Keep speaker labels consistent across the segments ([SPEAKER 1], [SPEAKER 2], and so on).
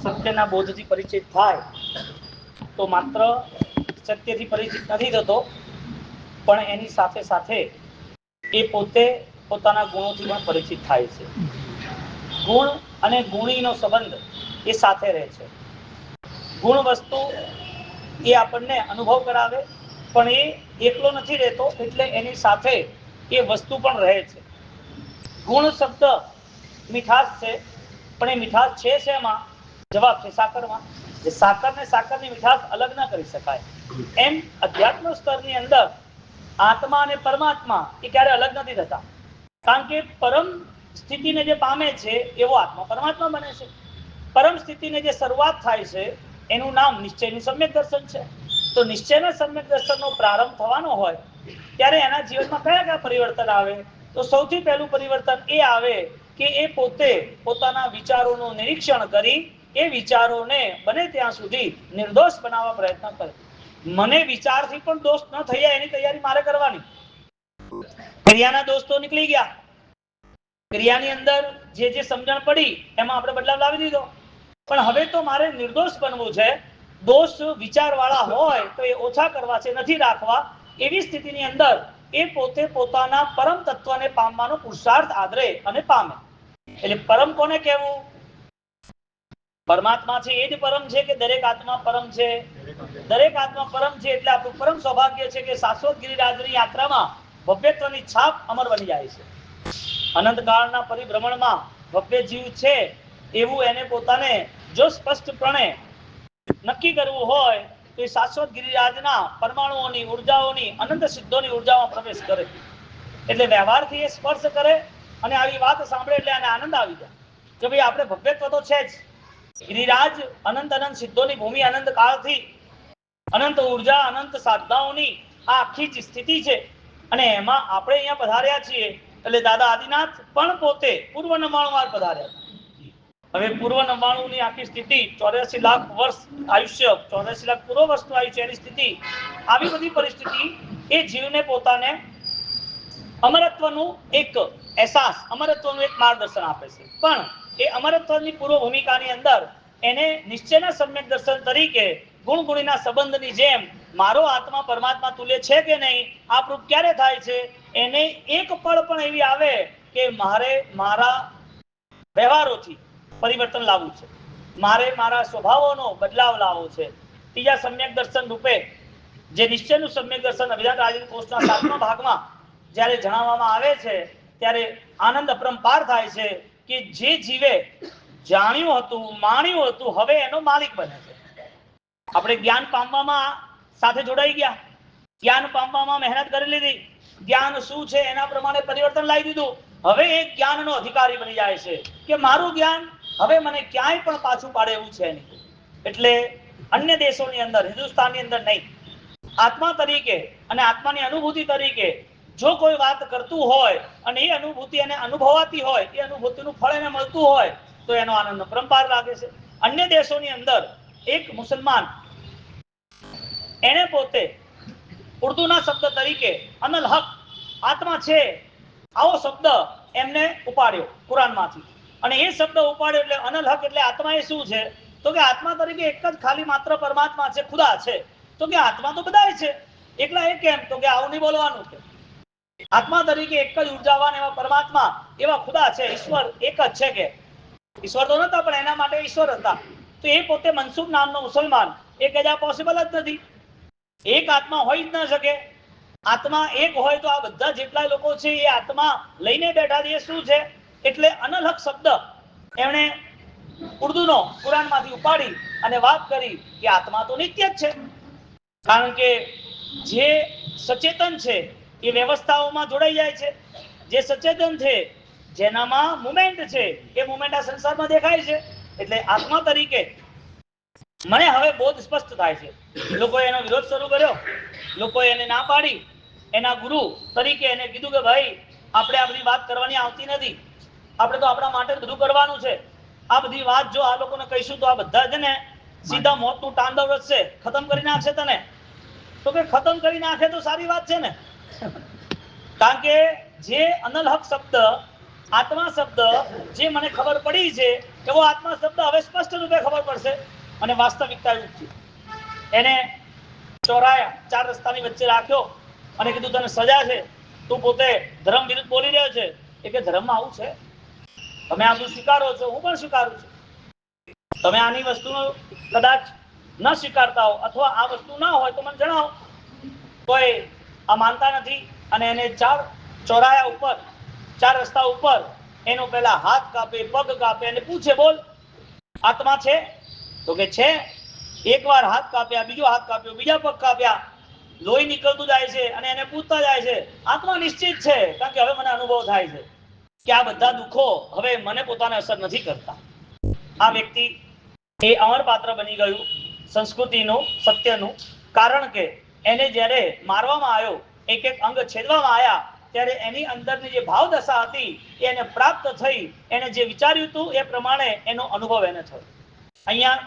[SPEAKER 1] સત્યના બોધથી પરિચિત થાય તો માત્ર સત્યથી પરિચિત નથી થતો, પણ એની સાથે સાથે એ પોતે પોતાના ગુણોથી પણ પરિચિત થાય છે. ગુણ અને ગુણીનો સંબંધ એ સાથે રહે છે. ગુણ વસ્તુ એ આપણને અનુભવ કરાવે, પણ એ એકલો નથી રહેતો, એટલે એની સાથે એ વસ્તુ પણ રહે છે. ગુણ શબ્દ મીઠાશ છે, પણ એ મીઠાશ છે શેમાં? જવાબ છે સાકરમાં. જે સાકર ને સાકરની મીઠાશ અલગ ના કરી શકાય, એમ અધ્યાત્મ સ્તરની અંદર આત્મા અને પરમાત્મા એ ક્યારે અલગ નથી થતા. કારણ કે પરમ સ્થિતિને જે પામે છે એવો આત્મા પરમાત્મા બને છે. પરમ સ્થિતિને જે શરૂઆત થાય છે એનું નામ નિશ્ચયનું સમ્યક દર્શન છે. તો નિશ્ચયના સમ્યક દર્શનનો પ્રારંભ થવાનો હોય ત્યારે એના જીવનમાં કયા કયા પરિવર્તન આવે? તો સૌથી પહેલું પરિવર્તન એ આવે કે એ પોતે પોતાના વિચારોનું નિરીક્ષણ કરી એ વિચારોને બને ત્યાં સુધી નિર્દોષ બનાવવા પ્રયત્ન કરે. મને વિચારથી પણ દોષ ન થઈ જાય એની તૈયારી મારે કરવાની. ક્રિયાના દોષ તો નીકળી ગયા, ક્રિયાની અંદર જે જે સમજણ પડી એમાં આપણે બદલાવ લાવી દીધો, પણ હવે તો મારે નિર્દોષ બનવું છે. દોષ વિચારવાળા હોય તો એ ઓછા કરવા છે, નથી રાખવા. એવી સ્થિતિની અંદર એ પોતે પોતાના પરમ તત્વને પામવાનો પુરુષાર્થ આદરે અને પામે. એટલે પરમ કોને કહેવું? પરમાત્મા છે એ જ પરમ છે કે દરેક આત્મા પરમ છે? દરેક આત્મા પરમ છે. એટલે આપણું પરમ સૌભાગ્ય છે કે શાશ્વત ગિરિરાજની યાત્રામાં ભવ્યત્વની છાપ અમર બની જાય છે. અનંતકાળના પરિભ્રમણમાં ભવ્ય જીવ છે એવું એને પોતાને જો સ્પષ્ટપણે નક્કી કરવું હોય તો એ શાશ્વત ગિરિરાજના પરમાણુઓની ઉર્જાઓની અનંત સિદ્ધોની ઉર્જામાં પ્રવેશ કરે. એટલે વ્યવહારથી એ સ્પર્શ કરે અને આવી વાત સાંભળે એટલે એને આનંદ આવી જાય કે ભાઈ આપણે ભવ્યત્વ તો છે જ. ગિરિરાજ અનંત અનંત સિદ્ધોની ભૂમિ, અનંત કાળથી અનંત ઉર્જા, અનંત સાધનાઓની આ આખી જ સ્થિતિ છે અને એમાં આપણે અહીંયા પધાર્યા છીએ. એટલે દાદા આદિનાથ પણ પોતે પૂર્વ 99 વાર પધાર્યા. હવે પૂર્વ 99 ની આખી સ્થિતિ 84 લાખ વર્ષ આયુષ્ય, 84 લાખ પૂર્વ વર્ષનું આયુષ્ય, એની સ્થિતિ, આવી બધી પરિસ્થિતિ એ જીવને પોતાને અમરત્વનું એક અહેસાસ, અમરત્વનું એક માર્ગદર્શન આપે છે. પણ એ અમરત્વની પૂર્વ ભૂમિકાની અંદર એને નિશ્ચયના સમ્યક દર્શન તરીકે ગુણ ગુણીના સંબંધની જેમ મારો આત્મા પરમાત્મા તુલ્ય છે કે નહીં, આ પ્રૂફ ક્યારે થાય છે? એને એક પળ પણ એવી આવે કે મારે મારા વ્યવહારોથી પરિવર્તન લાવવું છે, મારે મારા સ્વભાવોનો બદલાવ લાવવો છે. ત્રીજા સમ્યક દર્શન રૂપે જે નિશ્ચયનું સમ્યક દર્શન અભિધાન રાજન કોષના 7મા ભાગમાં જ્યારે જણાવવામાં આવે છે ત્યારે આનંદ અપરંપાર થાય છે કે જે જીવે જાણ્યું હતું, માણ્યું હતું, હવે એનો માલિક બને છે. આપણે જ્ઞાન પામવામાં સાથે જોડાઈ ગયા, જ્ઞાન પામવામાં મહેનત કરી લીધી, જ્ઞાન શું છે એના પ્રમાણે પરિવર્તન લાવી દીધું. હવે એ જ્ઞાનનો અધિકારી બની જાય છે કે મારું જ્ઞાન હવે મને ક્યાંય પણ પાછું પાડે એવું છે નહીં. એટલે અન્ય દેશોની અંદર, હિન્દુસ્તાનની અંદર નહીં, આત્મા તરીકે અને આત્માની અનુભૂતિ તરીકે જો કોઈ વાત કરતું હોય અને એ અનુભૂતિ એને અનુભવાતી હોય, એ અનુભૂતિનું ફળ એને મળતું હોય તો એનો આનંદ અપરંપાર લાગે છે. અન્ય દેશોની અંદર એક મુસલમાન એને પોતે ઉર્દુના શબ્દ તરીકે અનલ હક, આત્મા છે, આવો શબ્દ એમને ઉપાડ્યો કુરાનમાંથી. અને એ શબ્દ ઉપાડ્યો એટલે અનલ હક એટલે આત્મા એ શું છે? તો કે આત્મા તરીકે એક જ ખાલી માત્ર પરમાત્મા છે, ખુદા છે. તો કે આત્મા તો બધાય છે, એકલા એ કેમ? તો કે આવું નહીં બોલવાનું છે. આત્મા તરીકે એક જ ઉર્જાવાન એવા પરમાત્મા, એવા ખુદા છે, ઈશ્વર એક જ છે. કે ઈશ્વર તો નતા પણ એના માટે ઈશ્વર હતા. તો એ પોતે મનસુબ નામનો મુસલમાન, એ કે આ પોસિબલ જ નથી. એક આત્મા હોઈ જ ન શકે. આત્મા એક હોય તો આ બધા જેટલા લોકો છે એ આત્મા લઈને બેઠા છે. એ શું છે? એટલે અનલહક શબ્દ એમણે ઉર્દુનો કુરાનમાંથી ઉપાડી અને વાત કરી કે આત્મા તો નિત્ય જ છે. કારણ કે જે સચેતન છે એ વ્યવસ્થાઓમાં જોડાઈ જાય છે. જે સચેતન છે, જેનામાં મુમેન્ટ છે, એ મુમેન્ટ આ સંસારમાં દેખાય છે. એટલે આત્મા તરીકે મને હવે બોધ સ્પષ્ટ થાય છે. લોકોએ એનો વિરોધ શરૂ કર્યો, લોકોએ એને ના પાડી. એના ગુરુ તરીકે એને કીધું કે ભાઈ આપણે આ બધી વાત કરવાની આવતી નથી, આપણે તો આપણા માટે બધું કરવાનું છે. આ બધી વાત જો આ લોકોને કહીશું તો આ બધા છે ને સીધા મોતનું તાંડવ રચશે, ખતમ કરી નાખશે તને. તો કે ખતમ કરી નાખે તો સારી વાત છે ને. કારણ કે જે અનલ હક શબ્દ, આત્મા શબ્દ જે મને ખબર પડી છે એવો આત્મા શબ્દ હવે સ્પષ્ટ રૂપે ખબર પડશે અને વાસ્તવિકતા એવું છે. એને ચોરાયા, 4 રસ્તાની વચ્ચે રાખ્યો અને કીધું તને સજા છે, તું પોતે ધર્મ વિરુદ્ધ બોલી રહ્યો છે. એ કે ધર્મમાં આવું છે, તમે આ બધું સ્વીકારો છો, હું પણ સ્વીકારું છું. તમે આની વસ્તુનો કદાચ ન સ્વીકારતા હો અથવા આ વસ્તુ ના હોય તો મને જણાવો. કોઈ આ માનતા નથી અને એને 4 ચોરાયા ઉપર, 4 રસ્તા ઉપર એનો પેલા હાથ કાપે, પગ કાપે અને પૂછે, બોલ આત્મા છે? તો કે છે. એકવાર હાથ કાપ્યા, બીજો હાથ કાપ્યો, બીજા પગ કાપ્યા, લોહી નીકળતું જાય છે અને એને પૂછતા જાય છે, આત્મા નિશ્ચિત છે, કારણ કે હવે મને અનુભવ થાય છે કે આ બધા દુઃખો હવે મને પોતાને અસર નથી કરતા. આ વ્યક્તિ એ અમર પાત્ર બની ગયું સંસ્કૃતિનું, સત્યનું, કારણ કે એને જ્યારે મારવામાં આવ્યો, એક એક અંગ છેદવામાં આવ્યા, ત્યારે એની અંદરની જે ભાવદશા હતી એને પ્રાપ્ત થઈ. એને જે વિચાર્યું હતું એ પ્રમાણે એનો અનુભવ એને થયો. અહીંયા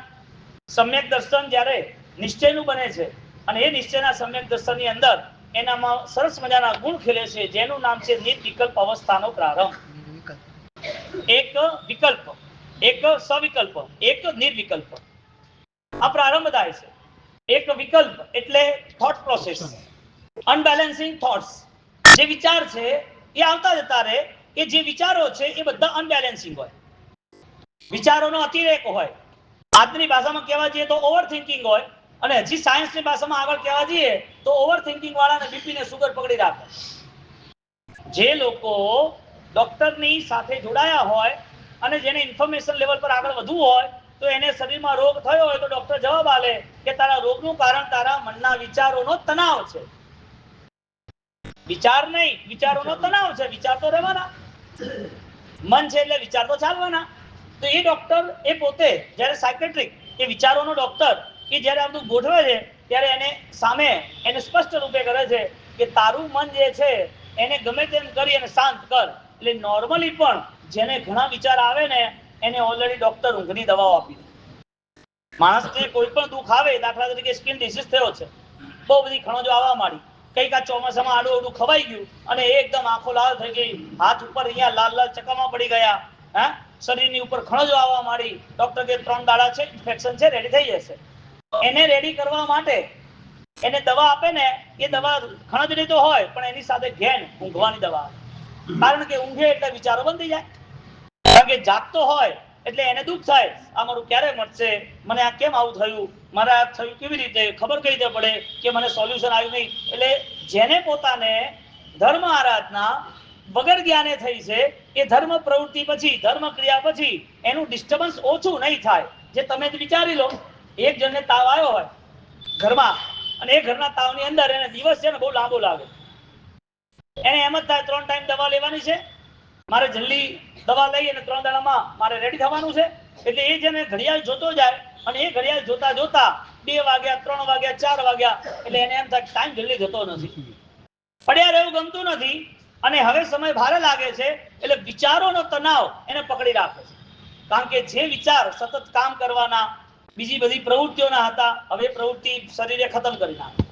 [SPEAKER 1] સમ્યક દર્શન જ્યારે નિશ્ચયનું બને છે અને એ નિશ્ચયના સમ્યક દર્શનની અંદર એનામાં સરસ મજાના ગુણ ખીલે છે, જેનું નામ છે નિર્વિકલ્પ અવસ્થાનો પ્રારંભ. એક વિકલ્પ, એક સવિકલ્પ, એક નિર્વિકલ્પ, આ પ્રારંભ થાય છે. એક વિકલ્પ એટલે થોટ પ્રોસેસ, અનબેલેન્સિંગ થોટ્સ. જે વિચાર છે એ આવતા જતા રહે, એ જે વિચારો છે એ બધા અનબેલેન્સિંગ હોય, વિચારોનો અતિરેક હોય. આજની ભાષામાં કહેવા જઈએ તો ઓવર થિંકિંગ હોય, અને હજી સાયન્સની ભાષામાં આગળ કહેવા જઈએ તો ઓવર થિંકિંગ વાળાને બીપી ને સુગર પકડી રાખે. જે લોકો ડોક્ટરની સાથે જોડાયા હોય અને જેને ઇન્ફોર્મેશન લેવલ પર આગળ વધવું હોય, તો એને શરીરમાં રોગ થયો હોય તો ડોક્ટર જવાબ આપે કે તારા રોગનું કારણ તારા મનના વિચારોનો તણાવ છે. વિચાર નહીં, વિચારોનો તણાવ છે. વિચાર તો રહેવાના, મન છે એટલે વિચાર તો ચાલવાના. તો એ ડોક્ટર એ પોતે જ્યારે સાયકેટ્રિક, એ વિચારોનો ડોક્ટર, એ જ્યારે આ બધું ગોઠવે છે ત્યારે એને સામે એને સ્પષ્ટ રૂપે કરે છે કે તારું મન જે છે એને ગમે તેમ કરી અને શાંત કર. એટલે નોર્મલી પણ જેને ઘણા વિચાર આવે ને એને ઓલરેડી ડોક્ટર ઊંઘની દવાઓ આપી. માણસને કોઈ પણ દુઃખ આવે, દાખલા તરીકે સ્કિન ડિસીઝ થયો છે, બહુ બધી ખણોજો આવવા માંડી, કઈક આ ચોમાસામાં આડું અડું ખવાઈ ગયું અને એકદમ આંખો લાલ થઈ ગઈ, હાથ ઉપર અહીંયા લાલ લાલ ચકામા પડી ગયા, હા, શરીરની ઉપર ખણોજો આવવા માંડી. ડોક્ટર કે 3 દાડા છે, ઇન્ફેક્શન છે, રેડી થઈ જશે. એને રેડી કરવા માટે એને દવા આપે ને, એ દવા ખણજની તો હોય પણ એની સાથે ઘેન ઊંઘવાની દવા આપે. કારણ કે ઊંઘે એટલે વિચારો બંધ થઈ જાય. કારણ કે જાગતો હોય એટલે એને દુઃખ થાય, આ મારું ક્યારે મળશે, મને આ કેમ આવું થયું, મારે આ થયું કેવી રીતે, ખબર કઈ રીતે પડે કે મને સોલ્યુશન આવ્યું નહીં. એટલે જેને પોતાને ધર્મ આરાધના વગર જ્ઞાને થઈ છે, એ ધર્મ પ્રવૃત્તિ પછી, ધર્મ ક્રિયા પછી એનું ડિસ્ટર્બન્સ ઓછું નહીં થાય. જે તમે જ વિચારી લો, એક જણને તાવ આવ્યો હોય ઘરમાં, અને એ ઘરના તાવની અંદર એને દિવસ છે ને બહુ લાંબો લાગે, એને એમ જ થાય 3 ટાઈમ દવા લેવાની છે, મારે જલ્દી દવા લઈ અને 3 દાડામાં મારે રેડી થવાનું છે. એટલે એ જેને ઘડિયાળ જોતો જાય અને એ ઘડિયાળ જોતા જોતા 2 વાગ્યા, 3 વાગ્યા, 4 વાગ્યા, એટલે એને એમ થાય ટાઈમ જલ્દી જતો નથી, પડ્યા રહેવું ગમતું નથી અને હવે સમય ભારે લાગે છે. એટલે વિચારોનો તણાવ એને પકડી રાખે છે. કારણ કે જે વિચાર સતત કામ કરવાના, બીજી બધી પ્રવૃત્તિઓના હતા, હવે પ્રવૃત્તિ શરીરે ખતમ કરી નાખે,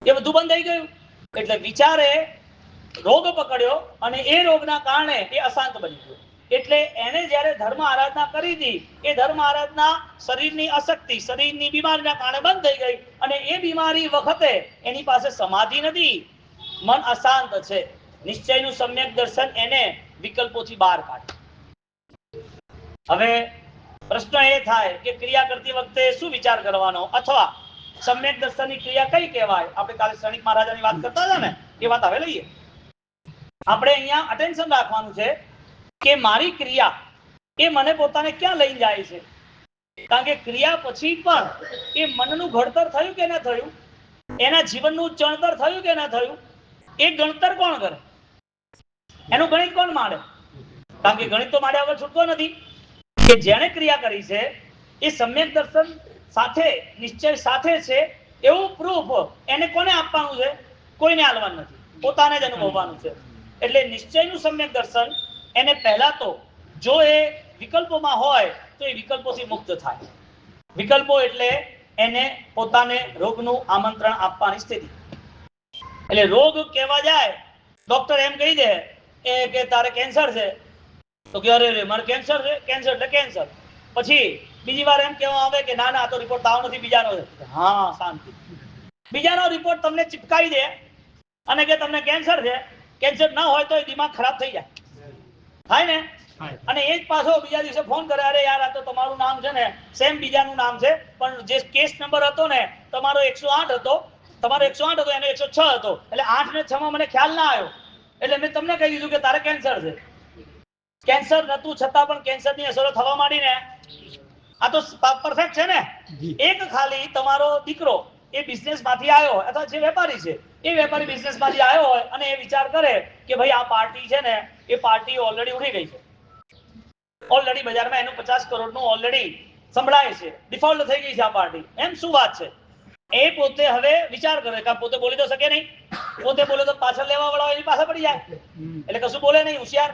[SPEAKER 1] એ બધું બંધ થઈ ગયું. એટલે વિચારે રોગ પકડ્યો અને એ રોગના કારણે એ અશાંત બની ગયો. એટલે એને જ્યારે ધર્મ આરાધના કરી હતી, એ ધર્મ આરાધના શરીરની અશક્તિ, શરીરની બીમારીના કારણે બંધ થઈ ગઈ અને એ બીમારી વખતે એની પાસે સમાધિ નથી, મન અશાંત છે. નિશ્ચયનું સમ્યક દર્શન એને વિકલ્પોથી બહાર કાઢે. હવે પ્રશ્ન એ થાય કે ક્રિયા કરતી વખતે શું વિચાર કરવાનો, અથવા સમ્યક દર્શનની ક્રિયા કઈ કહેવાય. આપણે કાલે શણિક મહારાજાની વાત કરતા હતા ને, એ વાત હવે લઈએ. આપણે અહીંયા અટેન્શન રાખવાનું છે કે મારી ક્રિયા એ મને પોતાને ક્યાં લઈને જાય છે. કારણ કે ક્રિયા પછી પણ એ મનનું ઘડતર થયું કે ના થયું, એના જીવનનું ચણતર થયું કે ના થયું, એ ગણતર કોણ કરે, એનું ગણિત કોણ માંડે. કારણ કે ગણિત તો માંડ્યા વગર છૂટતો નથી. કે જેણે ક્રિયા કરી છે એ સમ્યક દર્શન સાથે, નિશ્ચય સાથે છે એવું પ્રૂફ એને કોને આપવાનું છે, કોઈને આલવાનું નથી, પોતાને જ અનુભવવાનું છે. એટલે નિશ્ચયનું સમ્યક દર્શન એને પહેલા તો જો એ વિકલ્પોમાં હોય તો એ વિકલ્પોથી મુક્ત થાય. વિકલ્પો એટલે એને પોતાને રોગનું આમંત્રણ આપવાની સ્થિતિ. એટલે રોગ કહેવા જાય, ડોક્ટર એમ કહી દે કે તારે કેન્સર છે, તો કે અરે રે મારે કેન્સર છે, કેન્સર એટલે કેન્સર. પછી બીજી વાર એમ કહેવામાં આવે કે ના ના આ તો રિપોર્ટ તાવ નથી, બીજાનો છે. હા શાંતિ. બીજાનો રિપોર્ટ તમને ચિપકાઈ દે અને કે તમને કેન્સર છે. કેન્સર ના હોય તો દિમાગ ખરાબ થઈ જાય, થાય ને? અને એ જ પાછો બીજા દિવસે ફોન કરે, અરે યાર આ તો તમારું નામ છે ને સેમ બીજાનું નામ છે, પણ જે કેસ નંબર હતો ને તમારો 108 હતો, તમારો 108 હતો એનો 106 હતો, એટલે 8 ને 6 માં મને ખ્યાલ ના આવ્યો, એટલે મેં તમને કહી દીધું કે તારે કેન્સર છે. કેન્સર નતું છતાં પણ કેન્સરની અસરો થવા માંડી ને. આ તો પરફેક્ટ છે ને. એક ખાલી તમારો દીકરો એ બિઝનેસ માંથી આવ્યો અથવા જે વેપારી છે એ વેપારી બિઝનેસ માંથી આવ્યો હોય અને એ વિચાર કરે કે ભાઈ આ પાર્ટી છે ને એ પાર્ટી ઓલરેડી ઉઠી ગઈ છે, ઓલરેડી બજારમાં એનું 50 કરોડનું ઓલરેડી સંભળાય છે, ડિફોલ્ટ થઈ ગઈ છે આ પાર્ટી, એમ શું વાત છે? એ પોતે હવે વિચાર કરે કે પોતે બોલી તો શકે નહીં, પોતે બોલે તો પાછળ લેવા વાળા એની પાસે પડી જાય, એટલે કશું બોલે નહીં, હોશિયાર.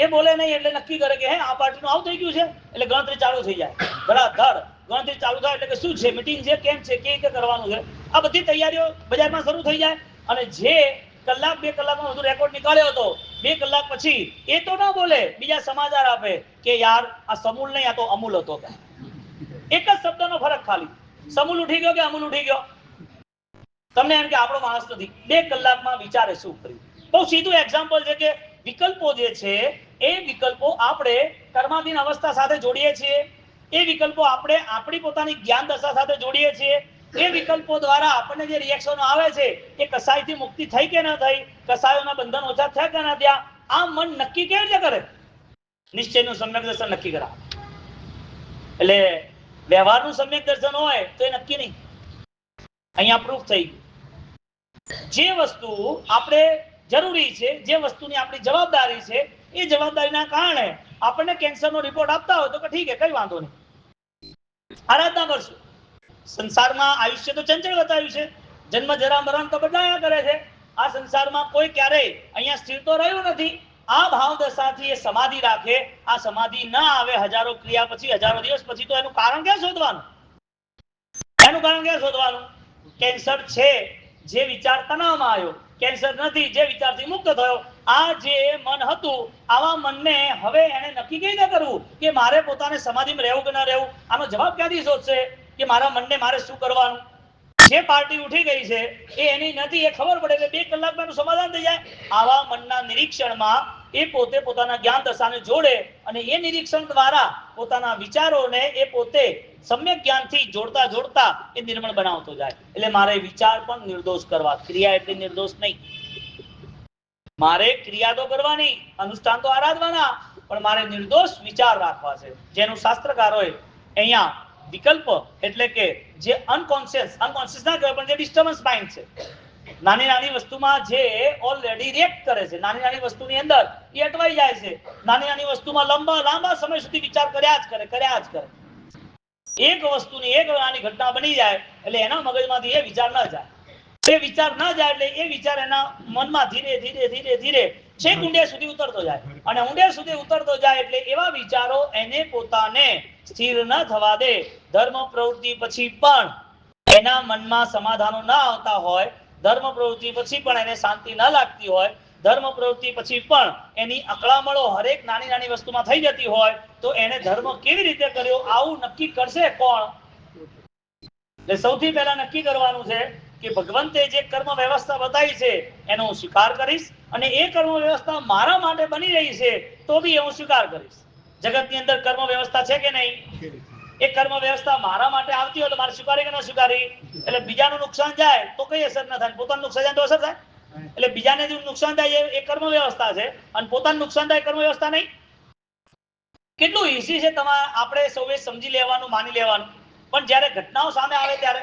[SPEAKER 1] એ બોલે નહીં એટલે નક્કી કરે કે હે આ પાર્ટીનું આવું થઈ ગયું છે, એટલે ગણતરી ચાલુ થઈ જાય, ધડાધડ ગણતરી ચાલુ થાય એટલે કે શું છે, મીટિંગ છે, કેમ છે, કેવી રીતે કરવાનું છે, આ બધી તૈયારીઓ બજારમાં શરૂ થઈ જાય. અને જે કલાક 2 કલાકનો વધુ રેકોર્ડ નીકાળ્યો હતો, 2 કલાક પછી એ તો ના બોલે, બીજા સમાચાર આપે કે યાર આ સમૂલ નહીં આ તો અમૂલ હતો. એક જ શબ્દનો ફરક, ખાલી સમૂલ ઉઠી ગયો કે અમૂલ ઉઠી ગયો. તમને એમ કે આપણો માણસ નથી, 2 કલાકમાં વિચારે શું કર્યું. બહુ સીધું એક્ઝામ્પલ છે કે વિકલ્પો જે છે એ વિકલ્પો આપણે કર્માધીન અવસ્થા સાથે જોડીએ છીએ, એ વિકલ્પો આપણે આપણી પોતાની જ્ઞાન દશા સાથે જોડીએ છીએ. એ વિકલ્પો દ્વારા આપણને જે રિએક્શનો આવે છે એ કસાયથી મુક્તિ થઈ કે ન થઈ, કસાયોના બંધન ઓછા થયા કે ન થયા, આ મન નક્કી કેવી રીતે કરે? નિશ્ચયનું સમ્યક દર્શન નક્કી કરાવે. એટલે વ્યવહારનું સમ્યક દર્શન હોય તો એ નક્કી નહીં. અહીંયા પ્રૂફ થઈ ગયું. જે વસ્તુ આપણે જરૂરી છે, જે વસ્તુની આપણી જવાબદારી છે, એ જવાબદારીના કારણે આપણને કેન્સરનો રિપોર્ટ આપતા હોય તો કે ઠીક છે, કઈ વાંધો નહીં, આરાધના કરશું. સંસારમાં આયુષ્ય તો ચંચળ બતાવ્યું છે, જન્મ જરા મરણ તો બદલાયા કરે છે. આ સંસારમાં કોઈ ક્યારેય અહીંયા સ્થિર તો રહ્યું નથી. આ ભાવ દશાથી એ સમાધિ રાખે, આ સમાધિ ના આવે હજારો ક્રિયા પછી, હજારો દિવસ પછી, તો એનું કારણ ક્યાં શોધવાનું? એનું કારણ ક્યાં શોધવાનું? કેન્સર છે જે વિચાર તણાવમાં આવ્યો, કેન્સર નથી જે વિચારથી મુક્ત થયો. આ જે મન હતું, આવા મનને હવે એને નક્કી કેવી રીતે કરવું કે મારે પોતાને સમાધિમાં રહેવું કે ન રહેવું? આનો જવાબ ક્યાંથી શોધશે કે મારા મનને મારે શું કરવાનું? જે પાર્ટી ઉઠી ગઈ છે એ એની નથી, એ ખબર પડે એટલે 2 કલાકમાં એનું સમાધાન થઈ જાય. આવા મનના નિરીક્ષણમાં એ પોતે પોતાના જ્ઞાન દશાને જોડે અને એ નિરીક્ષણ દ્વારા પોતાના વિચારોને એ પોતે સમ્યક જ્ઞાનથી જોડતા જોડતા એ નિર્મળ બનાવતો જાય. એટલે મારે વિચાર પણ નિર્દોષ કરવા, ક્રિયા એટલી નિર્દોષ નહીં. મારે ક્રિયા તો કરવાની, અનુષ્ઠાન તો આરાધવાના, પણ મારે નિર્દોષ વિચાર રાખવા છે, જેનું શાસ્ત્રકારોએ અહીંયા વિકલ્પ એટલે કે જે અનકોન્શિયસ ના કહેવાય પણ જે ડિસ્ટર્બન્સ માઇન્ડ છે, નાની નાની વસ્તુમાં જે ઓલરેડી રિએક્ટ કરે છે, નાની નાની વસ્તુની અંદર એ અટવાઈ જાય છે, નાની નાની વસ્તુમાં લાંબા સમય સુધી વિચાર કર્યા જ કરે. એક વસ્તુની એક નાની ઘટના બની જાય એટલે એના મગજમાંથી એ વિચાર ન જાય, એ વિચાર ન જાય એટલે એ વિચાર એના મનમાં ધીરે ધીરે ધીરે ધીરે છેક ઊંડે સુધી ઉતરતો જાય, અને ઊંડે સુધી ઉતરતો જાય એટલે એવા વિચારો એને પોતાને સ્થિર ન થવા દે. ધર્મ પ્રવૃત્તિ પછી પણ એના મનમાં સમાધાનો ન આવતા હોય, ધર્મ પ્રવૃત્તિ પછી પણ એને શાંતિ ન લાગતી હોય, ધર્મ પ્રવૃત્તિ પછી પણ એની અકળામણો હરેક નાની નાની વસ્તુમાં થઈ જતી હોય, તો એને ધર્મ કેવી રીતે કર્યો આવું નક્કી કરશે કોણ? એટલે સૌથી પહેલા નક્કી કરવાનું છે કે ભગવંતે જે કર્મ વ્યવસ્થા બતાવી છે એનો હું સ્વીકાર કરીશ, અને એ કર્મ વ્યવસ્થા મારા માટે બની રહી છે તો બી હું સ્વીકાર કરીશ. જગતની અંદર કર્મ વ્યવસ્થા છે કે નહીં? એ કર્મ વ્યવસ્થા મારા માટે આવતી હોય તો મારે સ્વીકારી કે ન સ્વીકારી? એટલે બીજાનું નુકસાન જાય તો કઈ અસર ન થાય, પોતાનું નુકસાન જાય તો અસર થાય. એટલે બીજાને જે નુકસાન થાય એ કર્મ વ્યવસ્થા છે, અને પોતાનું નુકસાન થાય કર્મ વ્યવસ્થા નહીં. કેટલું ઈઝી છે તમારે આપણે સૌએ સમજી લેવાનું, માની લેવાનું, પણ જ્યારે ઘટનાઓ સામે આવે ત્યારે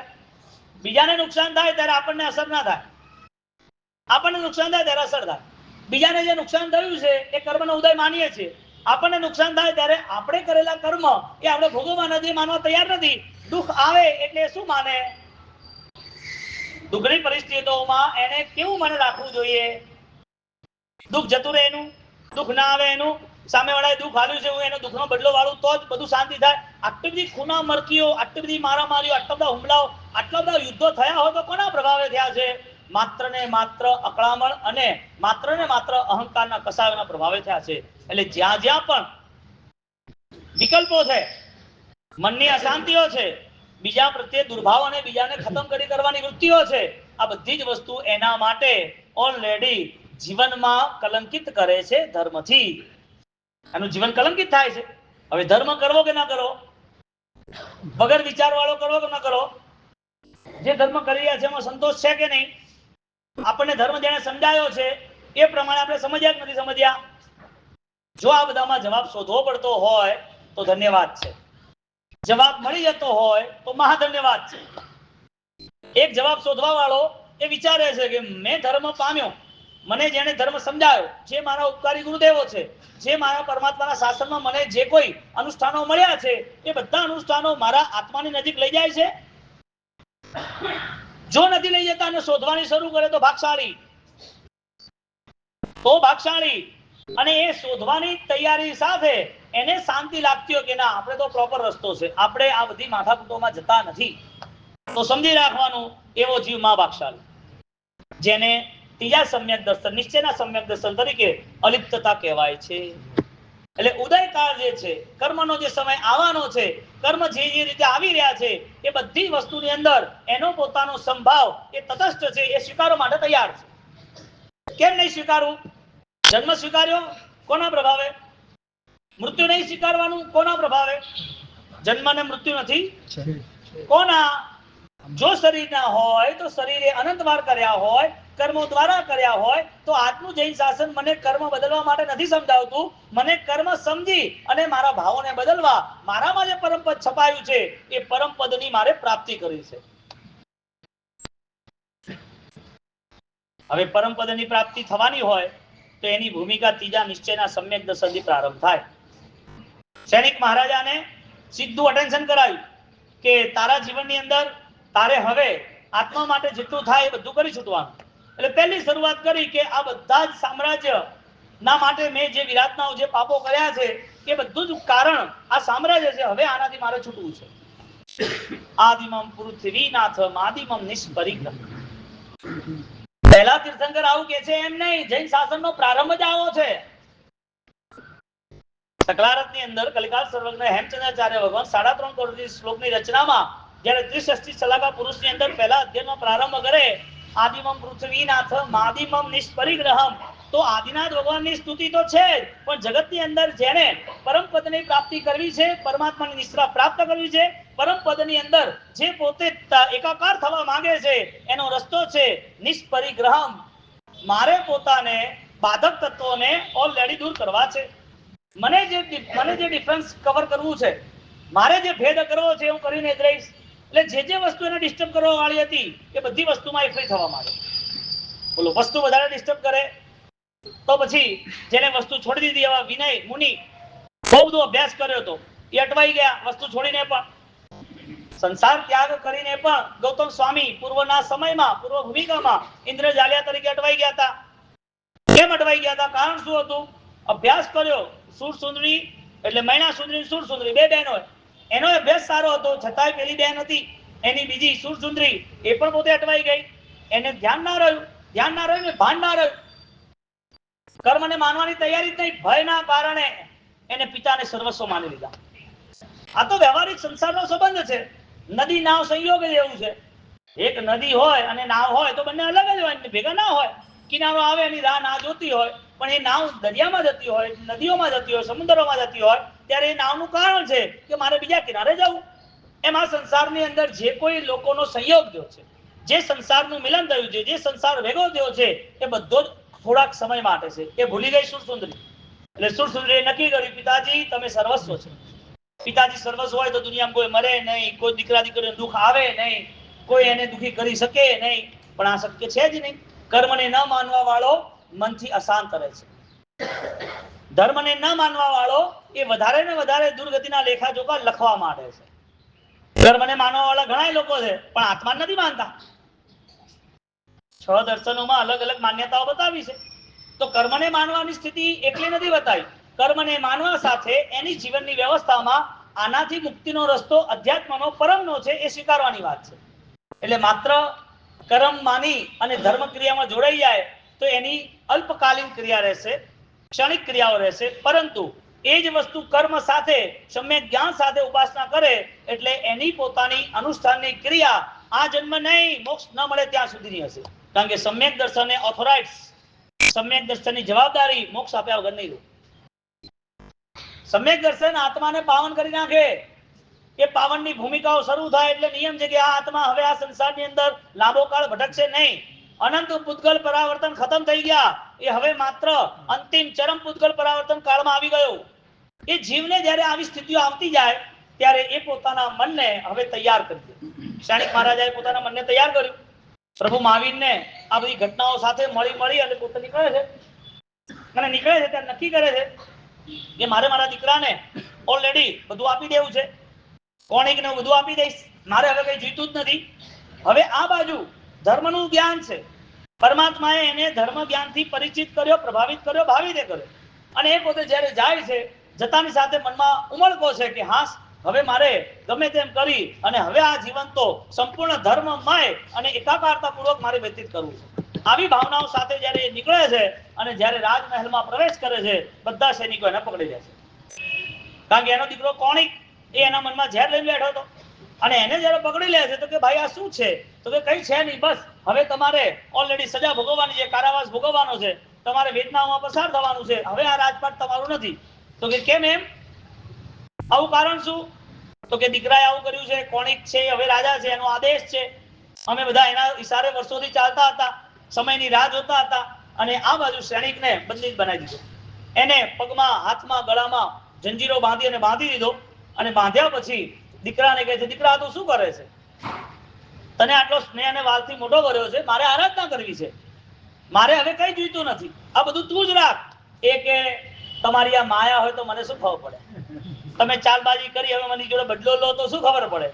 [SPEAKER 1] બીજાને નુકસાન થાય ત્યારે આપણને અસર ના થાય, આપણને નુકસાન થાય ત્યારે અસર થાય. બીજાને જે નુકસાન થયું છે એ કર્મનો ઉદય માનીએ છીએ, આપણને નુકસાન થાય ત્યારે આપણે કરેલા કર્મ એ આપણે ભોગવવા નથી, માનવા તૈયાર નથી. દુઃખ આવે એટલે શું માને? દુઃખની પરિસ્થિતિઓમાં એને કેવું મને રાખવું જોઈએ? દુઃખ જતું રહે એનું, દુઃખ ના આવે એનું, સામે વાળાએ દુઃખ આલ્યું છે હું એનો દુઃખનો બદલો વાળું તો જ બધું શાંતિ થાય. આટલી બધી ખૂના મરકીઓ, આટલી બધી મારામારીઓ, આટલા બધા હુમલાઓ, આટલા બધા યુદ્ધો થયા હોય તો કોના પ્રભાવે થયા છે? માત્ર ને માત્ર અકળામણ અને માત્ર ને માત્ર અહંકારના કસાયોના પ્રભાવે થયા છે. એટલે જ્યાં જ્યાં પણ વિકલ્પો છે, મનની અશાંતિઓ છે, બીજા પ્રત્યે દુર્ભાવ અને બીજાને ખતમ કરવાની વૃત્તિઓ છે, આ બધી જ વસ્તુ એના માટે ઓલરેડી જીવનમાં કલંકિત કરે છે ધર્મથી. એનું જીવન કલંકિત થાય છે. હવે ધર્મ કરવો કે ના કરવો, વગર વિચાર વાળો કરવો કે ના કરવો, જે ધર્મ કરી રહ્યા છે એમાં સંતોષ છે કે નહીં, આપણને ધર્મ જેને સમજાયો છે એ પ્રમાણે આપણે સમજ્યા કે નથી સમજ્યા. જો આ બધામાં જવાબ શોધવો પડતો હોય તો ધન્યવાદ છે, જવાબ મળી જતો હોય તો મહાધન્યવાદ છે. એક જવાબ શોધવા વાળો એ વિચારે છે કે મેં ધર્મ પામ્યો, મને જેને ધર્મ સમજાયો, જે મારા ઉપકારી ગુરુદેવો છે, જે મારા પરમાત્માના શાસનમાં મને જે કોઈ અનુષ્ઠાનો મળ્યા છે, એ બધા અનુષ્ઠાનો મારા આત્માની નજીક લઈ જાય છે. જો નથી લઈ જતા અને શોધવાની શરૂ કરે તો ભાગશાળી, અને એ શોધવાની તૈયારી સાથે એને શાંતિ લાગતી હોય કે ના આપણે તો પ્રોપર રસ્તો છે, આપણે આ બધી માથાકૂટોમાં જતા નથી, તો સમજી રાખવાનું એવો જીવ માં ભાગશાળી, જેને ત્રીજા સમ્યક દર્શન, નિશ્ચયના સમ્યક દર્શન તરીકે અલિપ્તતા કહેવાય છે. એટલે ઉદયકાળ જે છે, કર્મનો જે સમય આવવાનો છે, કર્મ જે રીતે આવી રહ્યા છે, એ બધી વસ્તુની અંદર એનો પોતાનો સંભાવ એ તટસ્થ છે, એ સ્વીકારવા માટે તૈયાર છે. કેમ નહીં સ્વીકારવું? જન્મ સ્વીકાર્યો કોના પ્રભાવે? મૃત્યુ નહીં સ્વીકારવાનું કોના પ્રભાવે? જન્મ અને મૃત્યુ નથી કોના? જો શરીર ના હોય તો શરીરે અનંત વાર કર્યા હોય, કર્મો દ્વારા કર્યા હોય, તો આજનું જૈન શાસન મને કર્મ બદલવા માટે નથી સમજાવતું, મને કર્મ સમજી અને મારા ભાવોને બદલવા, મારામાં જે પરમપદ છપાયું છે એ પરમપદની મારે પ્રાપ્તિ કરવી છે. હવે પરમપદની પ્રાપ્તિ થવાની હોય તો એની ભૂમિકા ત્રીજા નિશ્ચયના સમ્યક દર્શનથી પ્રારંભ થાય. સૈનિક મહારાજાને સીધું અટેન્શન કરાયું કે તારા જીવનની અંદર તારે હવે આત્મા માટે જેટલું થાય એ બધું કરી છૂટવાનું. એટલે પહેલી શરૂઆત કરી કે આ બધા જ સામ્રાજ્ય ના માટે મેં જે વિરાટનાઓ જે પાપો કર્યા છે એ બધું જ કારણ આ સામ્રાજ્ય છે, હવે આનાથી મારે છૂટવું છે. આદિમમ પૃથ્વીનાથ આદિમમ નિષ્પરિગ્રહ. પહેલા તીર્થંકર આવું કે છે એમ નહીં, જૈન શાસનનો પ્રારંભ જ આવો છે. સકલારથની અંદર કલિકાલ સર્વજ્ઞ હેમચંદ્રાચાર્ય ભગવાન 3.5 કરોડ શ્લોકની રચનામાં જ્યારે ત્રિષષ્ઠી શલાકા પુરુષની અંદર પહેલા અધ્યાયનો પ્રારંભ કરે, આદિમમ પૃથ્વીનાથ આદિમમ નિષ્પરિગ્રહમ, તો આદિનાથ ભગવાનની સ્તુતિ તો છે જ, પણ જગતની અંદર જેને પરમપદની પ્રાપ્તિ કરવી છે, પરમાત્માની નિષ્ઠા પ્રાપ્ત કરવી છે, પરમપદની અંદર જે પોતે એકાકાર થવા માંગે છે, એનો રસ્તો છે નિષ્પરિગ્રહમ. મારે પોતાને બાધક તત્વોને ઓલરેડી દૂર કરવા છે. મને જે ડિફરન્સ કવર કરવું છે, મારે જે ભેદ કરવો છે હું કરીને જ રહીશ. એટલે જે વસ્તુ એને ડિસ્ટર્બ કરવા વાળી હતી એ બધી વસ્તુમાં એ ફ્રી થવા માંગે. બોલો, વસ્તુ વધારે ડિસ્ટર્બ કરે તો પછી જેને વસ્તુ છોડી દીધી, એવા વિનય મુનિ બહુ બધો અભ્યાસ કર્યો હતો, એ અટવાઈ ગયા વસ્તુ છોડીને, પણ સંસાર ત્યાગ કરીને પણ ગૌતમ સ્વામી પૂર્વના સમયમાં, પૂર્વ ભૂમિકામાં ઇન્દ્રજાલિયા તરીકે અટવાઈ ગયા હતા. કેમ અટવાઈ ગયા હતા? કારણ શું હતું? અભ્યાસ કર્યો, સુરસુંદરી એટલે મૈણા સુંદરી, સુરસુંદરી બે બહેનો, એનો અભ્યાસ સારો હતો, છતાંય પેલી બહેન હતી એની બીજી સુરસુંદરી, એ પણ પોતે અટવાઈ ગઈ. એને ધ્યાન ના રહ્યું ને ભાન ના રહ્યું. કર્મને માનવાની તૈયારી જ નહીં, ભયના કારણે એને પિતાને સર્વસ્વ માની લીધા. આ તો વ્યવહારિક સંસારનો સંબંધ છે. નદી નાવ સંયોગ જ એવું છે. એક નદી હોય અને નાવ હોય તો બંને અલગ જ હોય, ભેગા ના હોય. કિનારો આવે એની રાહ ના જોતી હોય, પણ એ નાવ દરિયામાં જતી હોય, નદીઓમાં જતી હોય, સમુદ્રોમાં જતી હોય, ત્યારે એ નાવનું કારણ છે કે મારે બીજા કિનારે જવું. એમ આ સંસારની અંદર જે કોઈ લોકોનો સંયોગ થયો છે, જે સંસારનું મિલન થયું છે, જે સંસાર ભેગો થયો છે, એ બધો જ થોડાક સમય માટે છે. એ ભૂલી ગઈ સુરસુંદરી. એટલે સુરસુંદરીએ નક્કી કર્યું, પિતાજી તમે સર્વસ્વ છો. પિતાજી સર્વસ્વ હોય તો દુનિયામાં કોઈ મરે નહીં, કોઈ દીકરા દીકરીને દુઃખ આવે નહીં, કોઈ એને દુઃખી કરી શકે નહીં. પણ આ શક્ય છે જ નહીં. કર્મને ન માનવા વાળો મનથી અશાંત રહે છે. ધર્મને ન માનવા વાળો એ વધારે ને વધારે દુર્ગતિના લેખા જોખા લખવા માંડે છે. ધર્મને માનવા વાળા ઘણા લોકો છે, પણ આત્મા નથી માનતા. 6 દર્શનોમાં અલગ અલગ માન્યતાઓ બતાવી છે, તો કર્મને માનવાની સ્થિતિ એકલી નથી બતાવી. કર્મને માનવા સાથે એની જીવનની વ્યવસ્થામાં આનાથી મુક્તિનો રસ્તો અધ્યાત્મનો પરમનો છે એ સ્વીકારવાની વાત છે. એટલે માત્ર કર્મ માની અને ધર્મ ક્રિયામાં જોડાઈ જાય તો એની અલ્પકાલીન ક્રિયા રહેશે, ક્ષણિક ક્રિયાઓ રહેશે, પરંતુ એ જ વસ્તુ કર્મ સાથે સમ્યક જ્ઞાન સાથે ઉપાસના કરે એટલે એની પોતાની અનુષ્ઠાનની ક્રિયા આ જન્મ નહીં, મોક્ષ ન મળે ત્યાં સુધીની હશે. કારણ કે સમ્યક દર્શનને ઓથોરાઇઝ, સમ્યક દર્શનની જવાબદારી મોક્ષ આપ્યા વગર નહીં લો. સમ્યક દર્શન આત્માને પાવન કરી નાખે. એ પાવનની ભૂમિકાઓ શરૂ થાય એટલે નિયમ છે કે આ આત્મા હવે આ સંસારની અંદર લાંબો કાળ ભટકશે નહીં. અનંત પૂતગલ પરાવર્તન ખતમ થઈ ગયા. એ હવે માત્ર અંતિમ ચરમ પૂતગલ પરાવર્તન કાળમાં આવી ગયો. એ જીવને જ્યારે આવી સ્થિતિઓ આવતી જાય ત્યારે એ પોતાના મનને હવે તૈયાર કરી દે. ક્ષણિક મહારાજાએ પોતાના મનને તૈયાર કર્યું. પ્રભુ મહાવીરને આ બધી ઘટનાઓ સાથે મળી અને પોતે નીકળે છે. અને નીકળે છે ત્યારે નક્કી કરે છે કે મારે મારા દીકરાને ઓલરેડી બધું આપી દેવું છે. કોણિકને બધું આપી દઈશ, મારે હવે કઈ જોઈતું જ નથી. હવે આ બાજુ ધર્મનું જ્ઞાન છે. પરમાત્માએ એને ધર્મ જ્ઞાનથી પરિચિત કર્યો, પ્રભાવિત કર્યો, ભાવિત કર્યો. અને એ પોતે જ્યારે જાય છે જતાની સાથે મનમાં ઉમળકો છે કે હા હવે મારે ગમે તેમ કરી અને હવે આ જીવન તો સંપૂર્ણ ધર્મમય અને એકાકારતા પૂર્વક મારે વ્યતીત કરવું છે. આવી ભાવનાઓ સાથે જ્યારે એ નીકળે છે અને જ્યારે રાજમહેલમાં પ્રવેશ કરે છે બધા સૈનિકો એને પકડી લે છે. કારણ કે એનો દીકરો કોણિક એ એના મનમાં ઝેર લઈને બેઠો હતો. અને એને જ્યારે પકડી લે છે તો કે ભાઈ આ શું છે? તો કે કઈ છે નહીં, બસ હવે તમારે ઓલરેડી સજા ભોગવવાની છે, કારાવાસ ભોગવવાનો છે, તમારે વેદનાઓમાં પસાર થવાનું છે, હવે આ રાજપાટ તમારું નથી. તો કે કેમ એમ? આવું કારણ શું? તો કે દીકરાએ આવું કર્યું છે, કોણિક છે હવે રાજા છે, એનો આદેશ છે, અમે બધા એના ઈશારે વર્ષોથી ચાલતા હતા, સમયની રાહ જોતા હતા. અને આ બાજુ સૈનિકને બંદીજ બનાવી દીધો. એને પગમાં, હાથમાં, ગળામાં જંજીરો બાંધી દીધો. અને બાંધ્યા પછી દીકરાને કહે છે, દીકરા તું શું કરે છે? તને આટલો સ્નેહ અને વાલથી મોટો કર્યો છે, મારે આરાધના કરવી છે, મારે હવે કઈ જોઈતું નથી, આ બધું તું જ રાખ. એ કે તમારી આ માયા હોય તો મને શું ખબર પડે? તમે ચાલબાજી કરી હવે મારી જોડે બદલો લો તો શું ખબર પડે?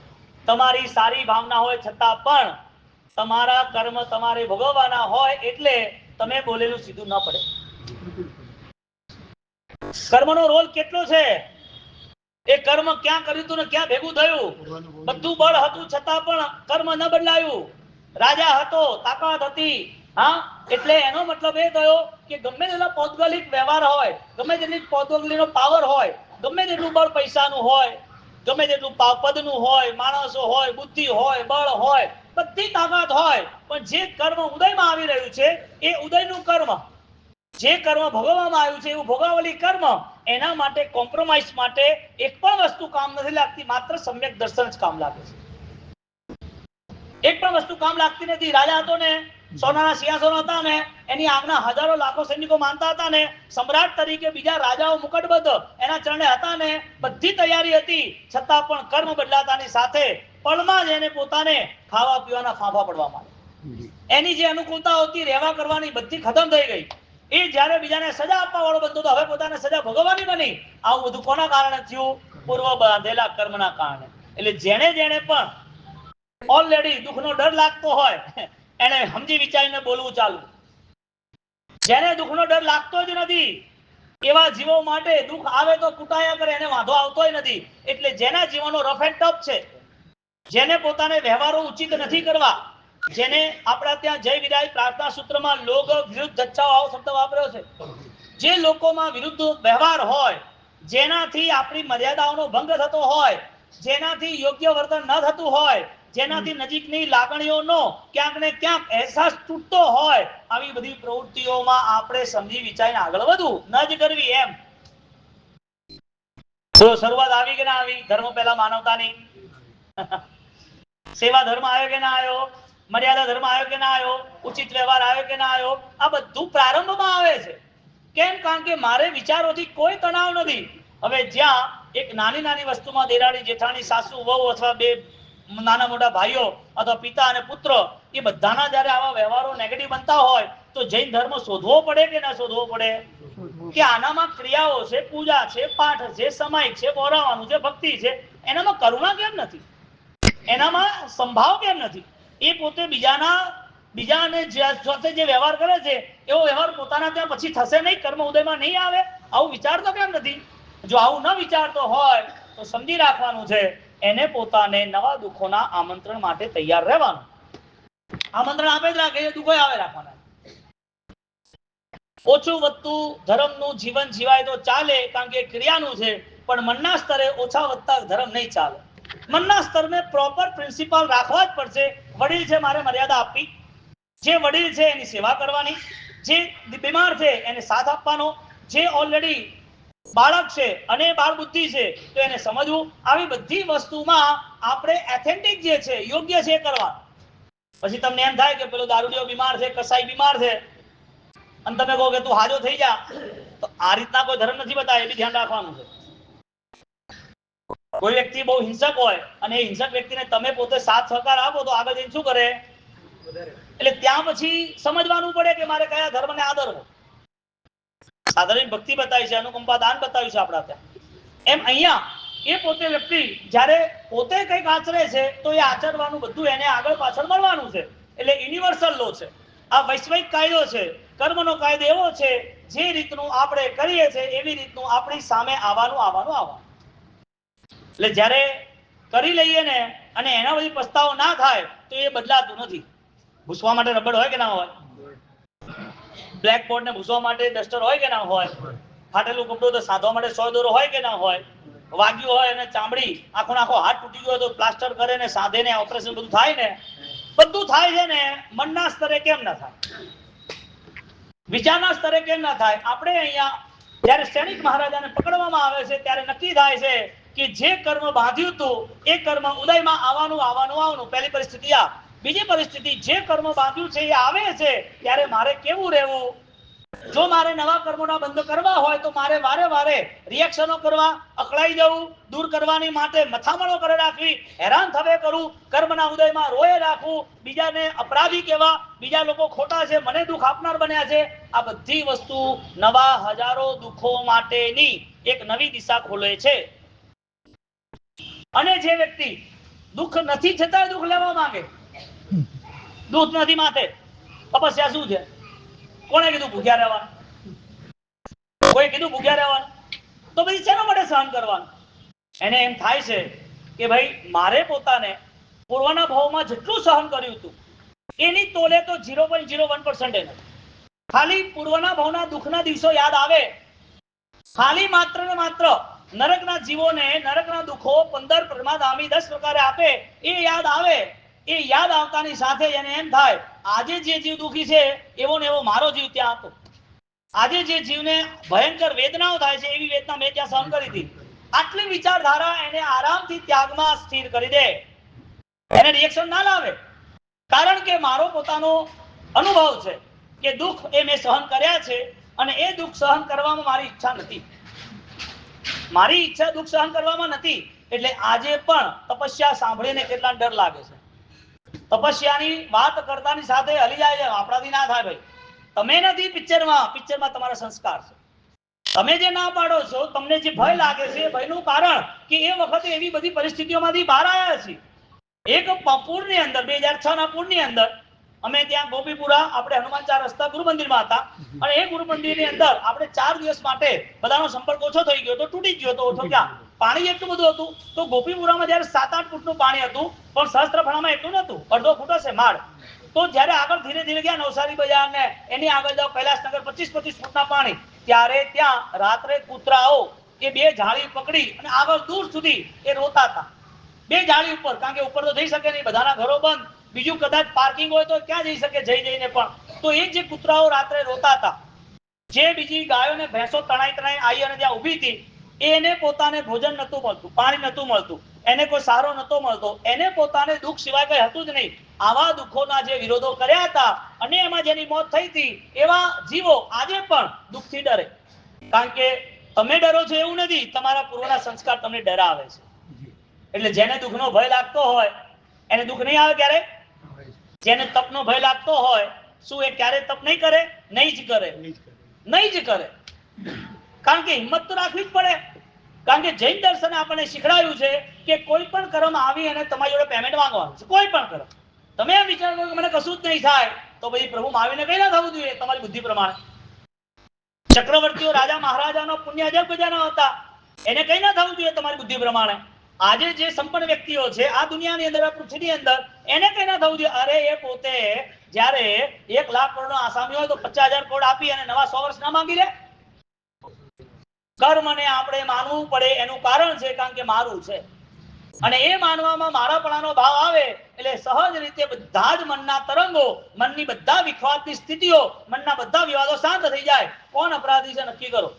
[SPEAKER 1] તમારી સારી ભાવના હોય છતાં પણ તમારા કર્મ તમારે ભોગવવાના હોય એટલે તમે બોલેલું સીધું ન પડે. કર્મનો રોલ કેટલો છે? એ કર્મ ક્યાં કર્યું હતું ને ક્યાં ભેગું થયું? બધું બળ હતું છતાં પણ કર્મ ન બદલાયું. રાજા હતો, તાકાત હતી, હા, એટલે એનો મતલબ એ થયો કે ગમે તેટલા પૌદ્ગલિક વ્યવહાર હોય, ગમે તેટલી પૌદ્ગલિકનો પાવર હોય, ગમે તેટલું બળ પૈસાનું હોય, ગમે તેટલું પદનું હોય, માણસો હોય, બુદ્ધિ હોય, બળ હોય, બધી તાકાત હોય, પણ જે કર્મ ઉદયમાં આવી રહ્યું છે એ ઉદયનું કર્મ, જે કર્મ ભોગવવામાં આવ્યું છે એવું ભોગાવલી કર્મ, એના માટે કોમ્પ્રોમાઇઝ માટે એક પણ વસ્તુ કામ નથી લાગતી, માત્ર સમ્યક દર્શન જ કામ લાગે છે. એક પણ વસ્તુ કામ લાગતી નથી. રાજા હતો ને, સોનાના સિંહાસનો હતા ને, એની આગના હજારો લાખો સૈનિકો માનતા હતા ને, સમ્રાટ તરીકે બીજા રાજાઓ મુકટબદ્ધ એના ચરણે હતા ને, બધી તૈયારી હતી, છતાં પણ કર્મ બદલાતાની સાથે પળમાં જ એને પોતાને ખાવા પીવાના ફાંફા પડવા માંડ્યા. એની જે અનુકૂળતા હતી રહેવા કરવાની બધી ખતમ થઈ ગઈ. એ જ્યારે બીજાને સજા આપવા વાળો બનતો તો હવે પોતાને સજા ભોગવવાની બની. આવું બધું કોના કારણે થયું? પૂર્વ બાંધેલા કર્મના કારણે. એટલે જેને જેને પણ ઓલરેડી દુઃખનો ડર લાગતો હોય એને સમજી વિચારીને બોલવું ચાલુ. જેને દુઃખનો ડર લાગતો જ નથી એવા જીવો માટે દુઃખ આવે તો કુટાયા કરે, એને વાંધો આવતોય નથી. એટલે જેના જીવનો રફ એન્ડ ટફ છે, જેને પોતાને વ્યવહારો ઉચિત નથી કરવા, જેને આપણા ત્યાં જય વિરાય પ્રાર્થના સૂત્રમાં લોક વિરુદ્ધ જચ્છાઓ આવો શબ્દ વાપર્યો છે. જે લોકોમાં વિરુદ્ધ વ્યવહાર હોય, જેનાથી આપણી મર્યાદાઓનો ભંગ થતો હોય, જેનાથી યોગ્ય વર્તન ન થતું હોય, જેનાથી નજીકની લાગણીઓનો ક્યાંક ને ક્યાંક અહેસાસ તૂટતો હોય, આવી બધી પ્રવૃત્તિઓમાં આપણે સમજી વિચારીને આગળ વધવું, ન જ કરવી. એમ તો શરૂઆત આવી કે ના આવી? ધર્મ પહેલા માનવતાની. સેવા ધર્મ આવ્યો કે ના આવ્યો? મર્યાદા ધર્મ આવ્યો કે ના આવ્યો? ઉચિત વ્યવહાર આવ્યો કે ના આવ્યો? આ બધું પ્રારંભમાં આવે છે. કેમ? કારણ કે મારે વિચારોથી કોઈ તણાવ નથી. હવે જ્યાં એક નાની નાની વસ્તુમાં દેરાણી જેઠાણી, સાસુ વહુ અથવા બે નાના મોટા ભાઈઓ અથવા પિતા અને પુત્ર, એ બધાના જ્યારે આવા વ્યવહારો નેગેટિવ બનતા હોય તો જૈન ધર્મ શોધવો પડે કે ના શોધવો પડે? કે આનામાં ક્રિયાઓ છે, પૂજા છે, પાઠ છે, સમય છે, બોરાવાનું છે, ભક્તિ છે, એનામાં કરુણા કેમ નથી? એનામાં સંભાવ કેમ નથી? એ પોતે બીજાને સાથે જે વ્યવહાર કરે છે એવો વ્યવહાર પોતાના ત્યાં પછી થશે નહીં, કર્મ ઉદયમાં નહીં આવે. આવું વિચારતો કેમ નથી? જો આવું ન વિચારતો હોય તો સમજી રાખવાનું છે, એને પોતાને નવા દુઃખોના આમંત્રણ માટે તૈયાર રહેવાનું. આમંત્રણ આપે જ રાખે, દુઃખો આવે રાખવાના. ઓછું વધતું ધર્મનું જીવન જીવાય તો ચાલે, કારણ કે ક્રિયાનું છે, પણ મનના સ્તરે ઓછા વધતા ધર્મ નહીં ચાલે. મનના સ્તરને પ્રોપર પ્રિન્સિપલ રાખવા જ પડશે. વડીલ છે મારે મર્યાદા આપવી, જે વડીલ છે એની સેવા કરવાની, જે બીમાર છે એને સાથ આપવાનો, જે ઓલરેડી બાળક છે અને બાળ બુદ્ધિ છે તો એને સમજવું. આવી બધી વસ્તુમાં આપણે એથેન્ટિક જે છે યોગ્ય છે કરવાનું. પછી તમને એમ થાય કે પેલો દારૂડિયો બીમાર છે, કસાઈ બીમાર છે, અને તમે કહો કે તું હાજો થઈ જા, તો આ રીતના કોઈ ધર્મ નથી બતાવે, એ બી ધ્યાન રાખવાનું છે. કોઈ વ્યક્તિ બહુ હિંસક હોય અને એ હિંસક વ્યક્તિને તમે પોતે સાથ સહકાર આપો તો આગળ જઈને શું કરે, એટલે ત્યાં પછી સમજવાનું પડે કે મારે કયા ધર્મને આદરવો. સાધારણ ભક્તિ બતાવી છે, અનુકંપા દાન બતાવ્યું છે આપણા ત્યાં. એમ અહીંયા એ પોતે વ્યક્તિ જ્યારે પોતે કંઈક આચરે છે તો એ આચરવાનું બધું એને આગળ પાછળ મળવાનું છે. એટલે યુનિવર્સલ લો છે, આ વૈશ્વિક કાયદો છે, કર્મનો કાયદો એવો છે, જે રીતનું આપણે કરીએ છીએ એવી રીતનું આપણી સામે આવવાનું. એટલે જ્યારે કરી લઈએ ને અને એના પછી પસ્તાવો ના થાય તો એ બદલાતું નથી. ભૂસવા માટે રબડ હોય કે ના હોય? બ્લેક બોર્ડ ને ભૂસવા માટે ડસ્ટર હોય કે ના હોય? ફાટેલું કપડું તો સાધવા માટે સોય દોરો હોય કે ના હોય? વાગ્યું હોય અને ચામડી આખો હાથ તૂટી ગયો તો પ્લાસ્ટર કરે ને સાધે ને ઓપરેશન બધું થાય ને, બધું થાય છે ને, મનના સ્તરે કેમ ના થાય? વિચારના સ્તરે કેમ ના થાય? આપણે અહીંયા જ્યારે સૈનિક મહારાજાને પકડવામાં આવે છે ત્યારે નક્કી થાય છે કે જે કર્મ બાંધ્યું હતું એ કર્મ ઉદયમાં આવવાનું. પહેલી પરિસ્થિતિ આ. બીજી પરિસ્થિતિ, જે કર્મ બાંધ્યું છે એ આવે છે ત્યારે મારે કેવું રહેવું? જો મારે નવા કર્મોના બંધ કરવા હોય તો મારે વારે રિએક્શનો કરવા, અકળાઈ જવું, દૂર કરવાની માટે મથામણો કરી રાખવી, હેરાન થવે કરું, કર્મના ઉદયમાં રોયે રાખવું, બીજાને અપરાધી કહેવા, બીજા લોકો ખોટા છે, મને દુઃખ આપનાર બન્યા છે. આ બધી વસ્તુ નવા હજારો દુઃખો માટેની એક નવી દિશા ખોલે છે. અને જે વ્યક્તિ દુઃખ નથી છતાં દુઃખ લેવા માંગે, દુઃખ નથી માથે, તપસ્યા શું છે? કોણે કીધું ભૂખ્યા રહેવાનું? કોઈ કીધું ભૂખ્યા રહેવાનું? તો પછી શેના માટે સહન કરવાનું? એને એમ થાય છે કે ભાઈ મારે પોતાને પૂર્વના ભાવમાં જેટલું સહન કર્યું હતું એની તોલે તો 0.01% નથી. ખાલી પૂર્વના ભાવના દુઃખના દિવસો યાદ આવે, ખાલી માત્ર ને માત્ર નરકના જીવોને નરકના દુઃખો 15 પ્રમાદામી 10 પ્રકારે આપે એ યાદ આવે, એ યાદ આવતાની સાથે એને એમ થાય આજે જે જીવ દુઃખી છે એવો ને એવો મારો જીવ ત્યાં હતો. આજે જે જીવને ભયંકર વેદનાઓ થાય છે એવી વેદના મેં ત્યાં સહન કરી હતી. આટલી વિચારધારા એને આરામથી ત્યાગમાં સ્થિર કરી દે, એને રિએક્શન ના લાવે. કારણ કે મારો પોતાનો અનુભવ છે કે દુઃખ એ મેં સહન કર્યા છે અને એ દુઃખ સહન કરવામાં મારી ઈચ્છા નથી. મારી ઈચ્છા દુઃખ સહન કરવામાં નથી. એટલે આજે પણ તપસ્યા સાંભળીને કેટલા ડર લાગે છે. તપસ્યાની વાત કરતાની સાથે હલી જાય છે, આપણાથી ના થાય ભાઈ. તમે નથી પિક્ચરમાં તમારા સંસ્કાર છે. તમે જે ના પાડો છો, તમને જે ભય લાગે છે, ભયનું કારણ કે એ વખતે એવી બધી પરિસ્થિતિઓમાંથી બહાર આવ્યા છીએ. એક પૂરની અંદર 2006 ના પૂરની અંદર અમે ત્યાં ગોપીપુરા આપણે હનુમાન 4 રસ્તા ગુરુ મંદિરમાં હતા અને એ ગુરુ મંદિરની અંદર આપણે 4 દિવસ માટે બધાનો સંપર્ક ઓછો થઈ ગયો તો તૂટી ગયો તો ઓછો ક્યાં પાણી એટલું બધું હતું. તો ગોપીપુરામાં જ્યારે 7-8 ફૂટનું પાણી હતું પણ સહસ્ત્રફળામાં એટલું નતું, અડધો ફૂટ હશે માળ. તો જ્યારે આગળ ધીરે ધીરે ગયા નવસારી બજાર ને એની આગળ જાવ કૈલાસનગર 25-25 ફૂટના પાણી, ત્યારે ત્યાં રાત્રે કૂતરાઓ એ બે જાળી પકડી અને આગળ દૂર સુધી એ રોતા હતા. બે જાળી ઉપર, કારણ કે ઉપર તો જઈ શકે નહીં, બધાના ઘરો બંધ, બીજું કદાચ પાર્કિંગ હોય તો ક્યાં જઈ શકે જઈને પણ. તો એ જે કૂતરાઓ રાત્રે રોતા હતા, જે બીજી ગાયો ને ભેંસો તણાઈ આવી અને ત્યાં ઊભી હતી, એને પોતાને ભોજન નતું મળતું, પાણી નતું મળતું, એને કોઈ સહારો નતો મળતો, એને પોતાને દુઃખ સિવાય કઈ હતું જ નહીં. આવા દુઃખોના જે વિરોધો કર્યા હતા અને એમાં જેની મોત થઈ હતી એવા જીવો આજે પણ દુઃખથી ડરે. કારણ કે તમે ડરો છો એવું નથી, તમારા પૂર્વના સંસ્કાર તમને ડરાવે છે. એટલે જેને દુઃખનો ભય લાગતો હોય એને દુઃખ નહીં આવે ક્યારે? જેને તપનો ભય લાગતો હોય શું એ ક્યારે તપ નહીં કરે? નહીં જ કરે. કારણ કે હિંમત તો રાખવી જ પડે. કારણ કે જૈન દર્શને આપણને શીખડાયું છે કે કોઈ પણ કર્મ આવી અને તમારી જોડે પેમેન્ટ માંગવાનું છે. કોઈ પણ કર્મ તમે એમ વિચાર કરો કે મને કશું જ નહીં થાય તો પછી પ્રભુ આવીને કઈ ના થવું જોઈએ તમારી બુદ્ધિ પ્રમાણે. ચક્રવર્તીઓ રાજા મહારાજાનો પુણ્ય અજબ ગજાના હતા, એને કઈ ના થવું જોઈએ તમારી બુદ્ધિ પ્રમાણે. આજે જે સંપન્ન વ્યક્તિઓ છે આ દુનિયાની અંદર, આ પૃથ્વીની અંદર, એને કઈ ના થવું જોઈએ? અરે એ પોતે જ્યારે 1 લાખ કરોડનો આસામી હોય તો 50,000 કરોડ આપી અને નવા 100 વર્ષ ના માંગી લે? કર્મને આપણે માનવું પડે. એનું કારણ છે કારણ કે મારું છે, અને એ માનવામાં મારાપણાનો ભાવ આવે એટલે સહજ રીતે બધા જ મનના તરંગો, મનની બધા વિખવાદની સ્થિતિઓ, મનના બધા વિવાદો શાંત થઈ જાય. કોણ અપરાધી છે નક્કી કરો.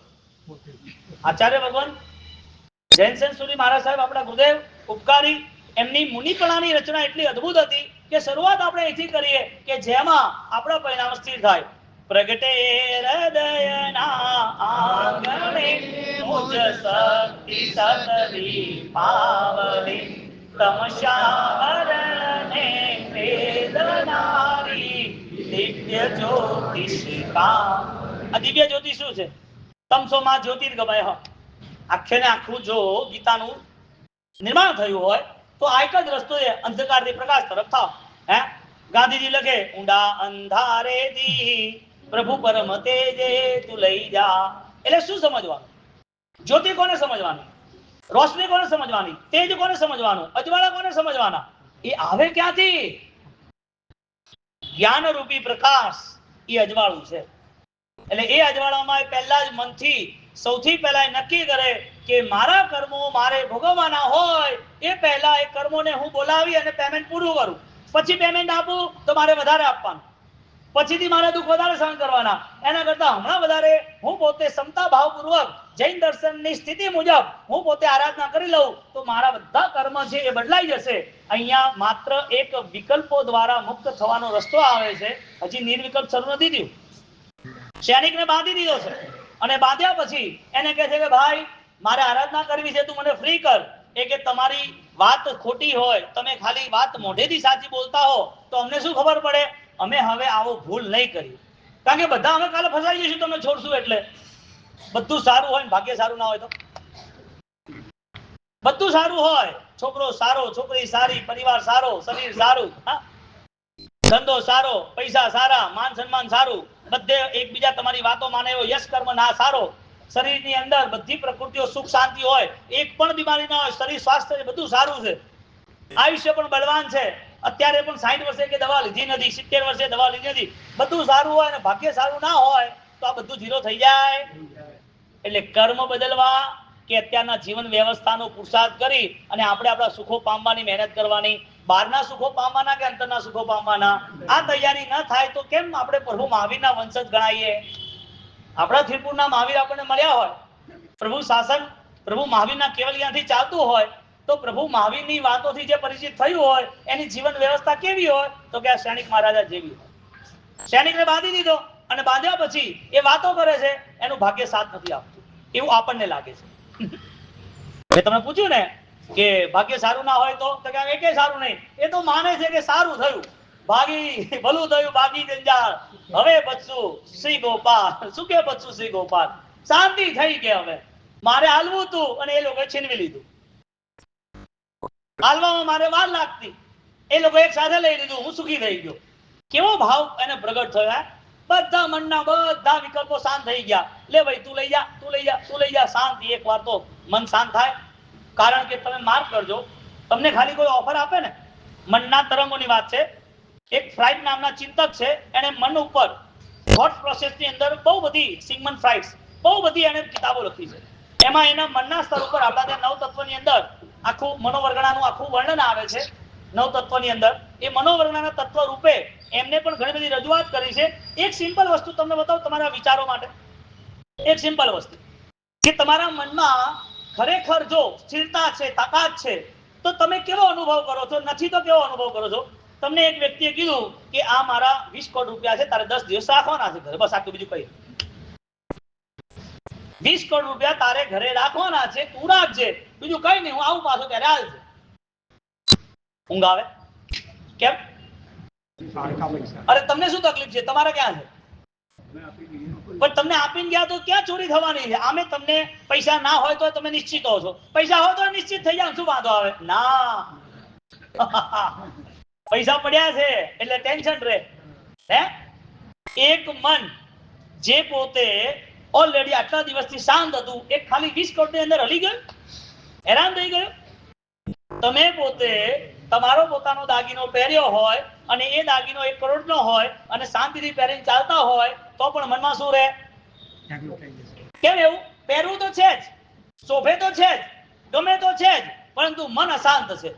[SPEAKER 1] આચાર્ય ભગવાન જૈન સેન્સુરી મહારાજ સાહેબ, આપણા ગુરુદેવ ઉપકારી, એમની મુનિપણાની રચના એટલી અદ્ભુત હતી કે શરૂઆત આપણે અહીંથી કરીએ કે જેમાં આપણા પરિણામ સ્થિર થાય. પ્રગટે હૃદયના આંગણે મુજ શક્તિ સતરી પાવલી, તમશારણને વેદનારી દિવ્ય જ્યોતિષિકા. આ દિવ્ય જ્યોતિ શું છે? તમસો માં જ્યોતિર્ગમય. આખે ને આખું જો ગીતાનું નિર્માણ થયું હોય તો આ એક જ રસ્તો છે, અંધકારથી પ્રકાશ તરફ થાવ. હે ગાંધીજી લખે, ઊંડા અંધારે દી પ્રભુ પરમ તેજે તું લઈ જા. એટલે શું સમજવાનું? જ્યોતિ કોને સમજવાની? રોશની કોને સમજવાની? તેજ કોને સમજવાનું? અજવાળા કોને સમજવાના? એ આવે ક્યાંથી? જ્ઞાન રૂપી પ્રકાશ એ અજવાળું છે. એટલે એ અજવાળામાં પહેલા જ મનથી સૌથી પહેલા નક્કી કરે કે મારા કર્મો મારે ભોગવવાના હોય એ પહેલા એ કર્મોને હું બોલાવી અને પેમેન્ટ પૂરું કરું. પછી પેમેન્ટ આપું તો મારે વધારે આપવાનું, પછીથી મારે દુઃખ વધારે સહન કરવાના. એના કરતા હમણાં વધારે હું પોતે ક્ષમતા ભાવપૂર્વક જૈન દર્શનની સ્થિતિ મુજબ હું પોતે આરાધના કરી લઉં તો મારા બધા કર્મ છે એ બદલાઈ જશે. અહીંયા માત્ર એક વિકલ્પો દ્વારા મુક્ત થવાનો રસ્તો આવે છે. હજી નિર્વિકલ્પ શરૂ નથી થયું. સૈનિકને બાંધી દીધો છે, અને બાંધ્યા પછી એને કહે છે કે ભાઈ મારે આરાધના કરવી છે, તું મને ફ્રી કર. એ કે તમારી વાત ખોટી હોય, તમે ખાલી વાત મોઢેથી સાચી બોલતા હો તો અમને શું ખબર પડે? અમે હવે આવો ભૂલ નહીં કરી, કારણ કે બધા અમે કાલે ફસાઈ જઈશું તમે છોડશું એટલે. બધું સારું હોય ને ભાગ્ય સારું ના હોય તો? બધું સારું હોય, છોકરો સારો, છોકરી સારી, પરિવાર સારો, શરીર સારું, ધંધો સારો, પૈસા સારા, માન સન્માન સારું, બધે એકબીજા તમારી વાતો માને એવો યશ કર્મ ના સારો, શરીરની અંદર બધી પ્રકૃતિઓ સુખ શાંતિ હોય, એક પણ બીમારી ના હોય, શરીર સ્વાસ્થ્ય બધું સારું છે, આયુષ્ય પણ બળવાન છે, અત્યારે પણ 60 વર્ષે કે દવા લીધી નથી, 70 વર્ષે દવા લીધી નથી, બધું સારું હોય અને ભાગ્ય સારું ના હોય તો આ બધું ઝીરો થઈ જાય. એટલે કર્મ બદલવા કે અત્યારના જીવન વ્યવસ્થાનો પુરુષાર્થ કરી અને આપણે આપણા સુખો પામવાની મહેનત કરવાની. બહારના સુખો પામવાના કે અંતરના સુખો પામવાના? આ તૈયારી ન થાય તો કેમ આપણે પ્રભુ મહાવીરના વંશજ ગણાઈએ? આપણા ત્રિપુરના મહાવીર આપણને મળ્યા હોય, પ્રભુ શાસન પ્રભુ મહાવીરના કેવલિયાથી ચાલતું હોય તો પ્રભુ મહાવીરની વાતોથી જે પરિચિત થયું હોય એની જીવન વ્યવસ્થા કેવી હોય? તો કે આ સૈનિક મહારાજા જેવી હોય. સૈનિકને બાંધી દીધો અને બાંધ્યા પછી એ વાતો કરે છે, એનું ભાગ્ય સાથ નથી આપતું એવું આપણને લાગે છે. મેં તમને પૂછ્યું ને કે ભાગ્ય સારું ના હોય તો કે એકે સારું નહીં. એ તો માને છે કે સારું થયું, ભાગી ભલું થયું, ભાગી જંજાળ, હવે બચશું શ્રી ગોપાલ. શું કે બચશું શ્રી ગોપાલ? શાંતિ થઈ કે હવે મારે હાલવું હતું અને એ લોકો છીનવી લીધું. હાલવામાં મારે વાર લાગતી, એ લોકો એક સાથે લઈ લીધું, હું સુખી થઈ ગયો. કેવો ભાવ એને પ્રગટ થયો? બધા મનના બધા વિકલ્પો શાંત થઈ ગયા. લે ભાઈ તું લઈ જા, તું લઈ જા, તું લઈ જા. શાંતિ. એક વાર તો મન શાંત થાય. કારણ કે તમે માર્ક કરજો, તમને ખાલી કોઈ ઓફર આપે ને, મનના તરંગોની વાત છે. એક ફ્રાઇડ નામના ચિંતક છે, એને મન ઉપર થોટ પ્રોસેસની અંદર બહુ બધી સિગમન્ડ ફ્રાઇડ બહુ બધી એને કિતાબો લખી છે. એમાં એના મનના સ્તર ઉપર આપણા ત્યાં 9 તત્વની અંદર આખું મનોવર્ગણાનું આખું વર્ણન આવે છે. 9 તત્વની અંદર એ મનોવર્ગણાના તત્વ રૂપે એમને પણ ઘણી બધી રજૂઆત કરી છે. એક સિમ્પલ વસ્તુ તમને બતાવું તમારા વિચારો માટે. એક સિમ્પલ વસ્તુ કે તમારા મનમાં ખરેખર જો સ્થિરતા છે, તાકાત છે, તો તમે કેવો અનુભવ કરો છો? નથી તો કેવો અનુભવ કરો છો? તમને એક વ્યક્તિએ કીધું કે આ મારા 20 કરોડ રૂપિયા છે, તારે 10 દિવસ રાખવાના છે ઘરે, બસ આટલું, બીજું કઈ. 20 કરોડ રૂપિયા તારે ઘરે રાખવાના છે, તું રાખજે, બીજું કઈ નહીં, હું આવું પાછો ત્યારે હાલજે. ઊંઘ આવે? કેમ? અરે તમને શું તકલીફ છે? તમારે ક્યાં છે? પણ તમને આપીને ગયા તો ક્યાં ચોરી થવાની છે? આમે તમને પૈસા ના હોય તો તમે નિશ્ચિત હો છો, પૈસા હોય તો નિશ્ચિત થઈ જાય, શું વાંધો આવે? ના, પૈસા પડ્યા છે એટલે ટેન્શન રહે. હે એક મન જે પોતે ઓલરેડી આટલા દિવસથી શાંત હતું, એક ખાલી 20 કરોડ ની અંદર હલી ગયું, હેરાન થઈ ગયું. તમે પોતે તમારો પોતાનો દાગીનો પહેર્યો હોય અને એ દાગીનો 1 કરોડનો હોય અને શાંતિથી પહેરીને ચાલતા હોય તો પણ મનમાં શું રહે? કેમ એવું? પહેરવું તો છે જ, શોભે તો છે જ, ગમે તો છે જ, પરંતુ મન અશાંત છે.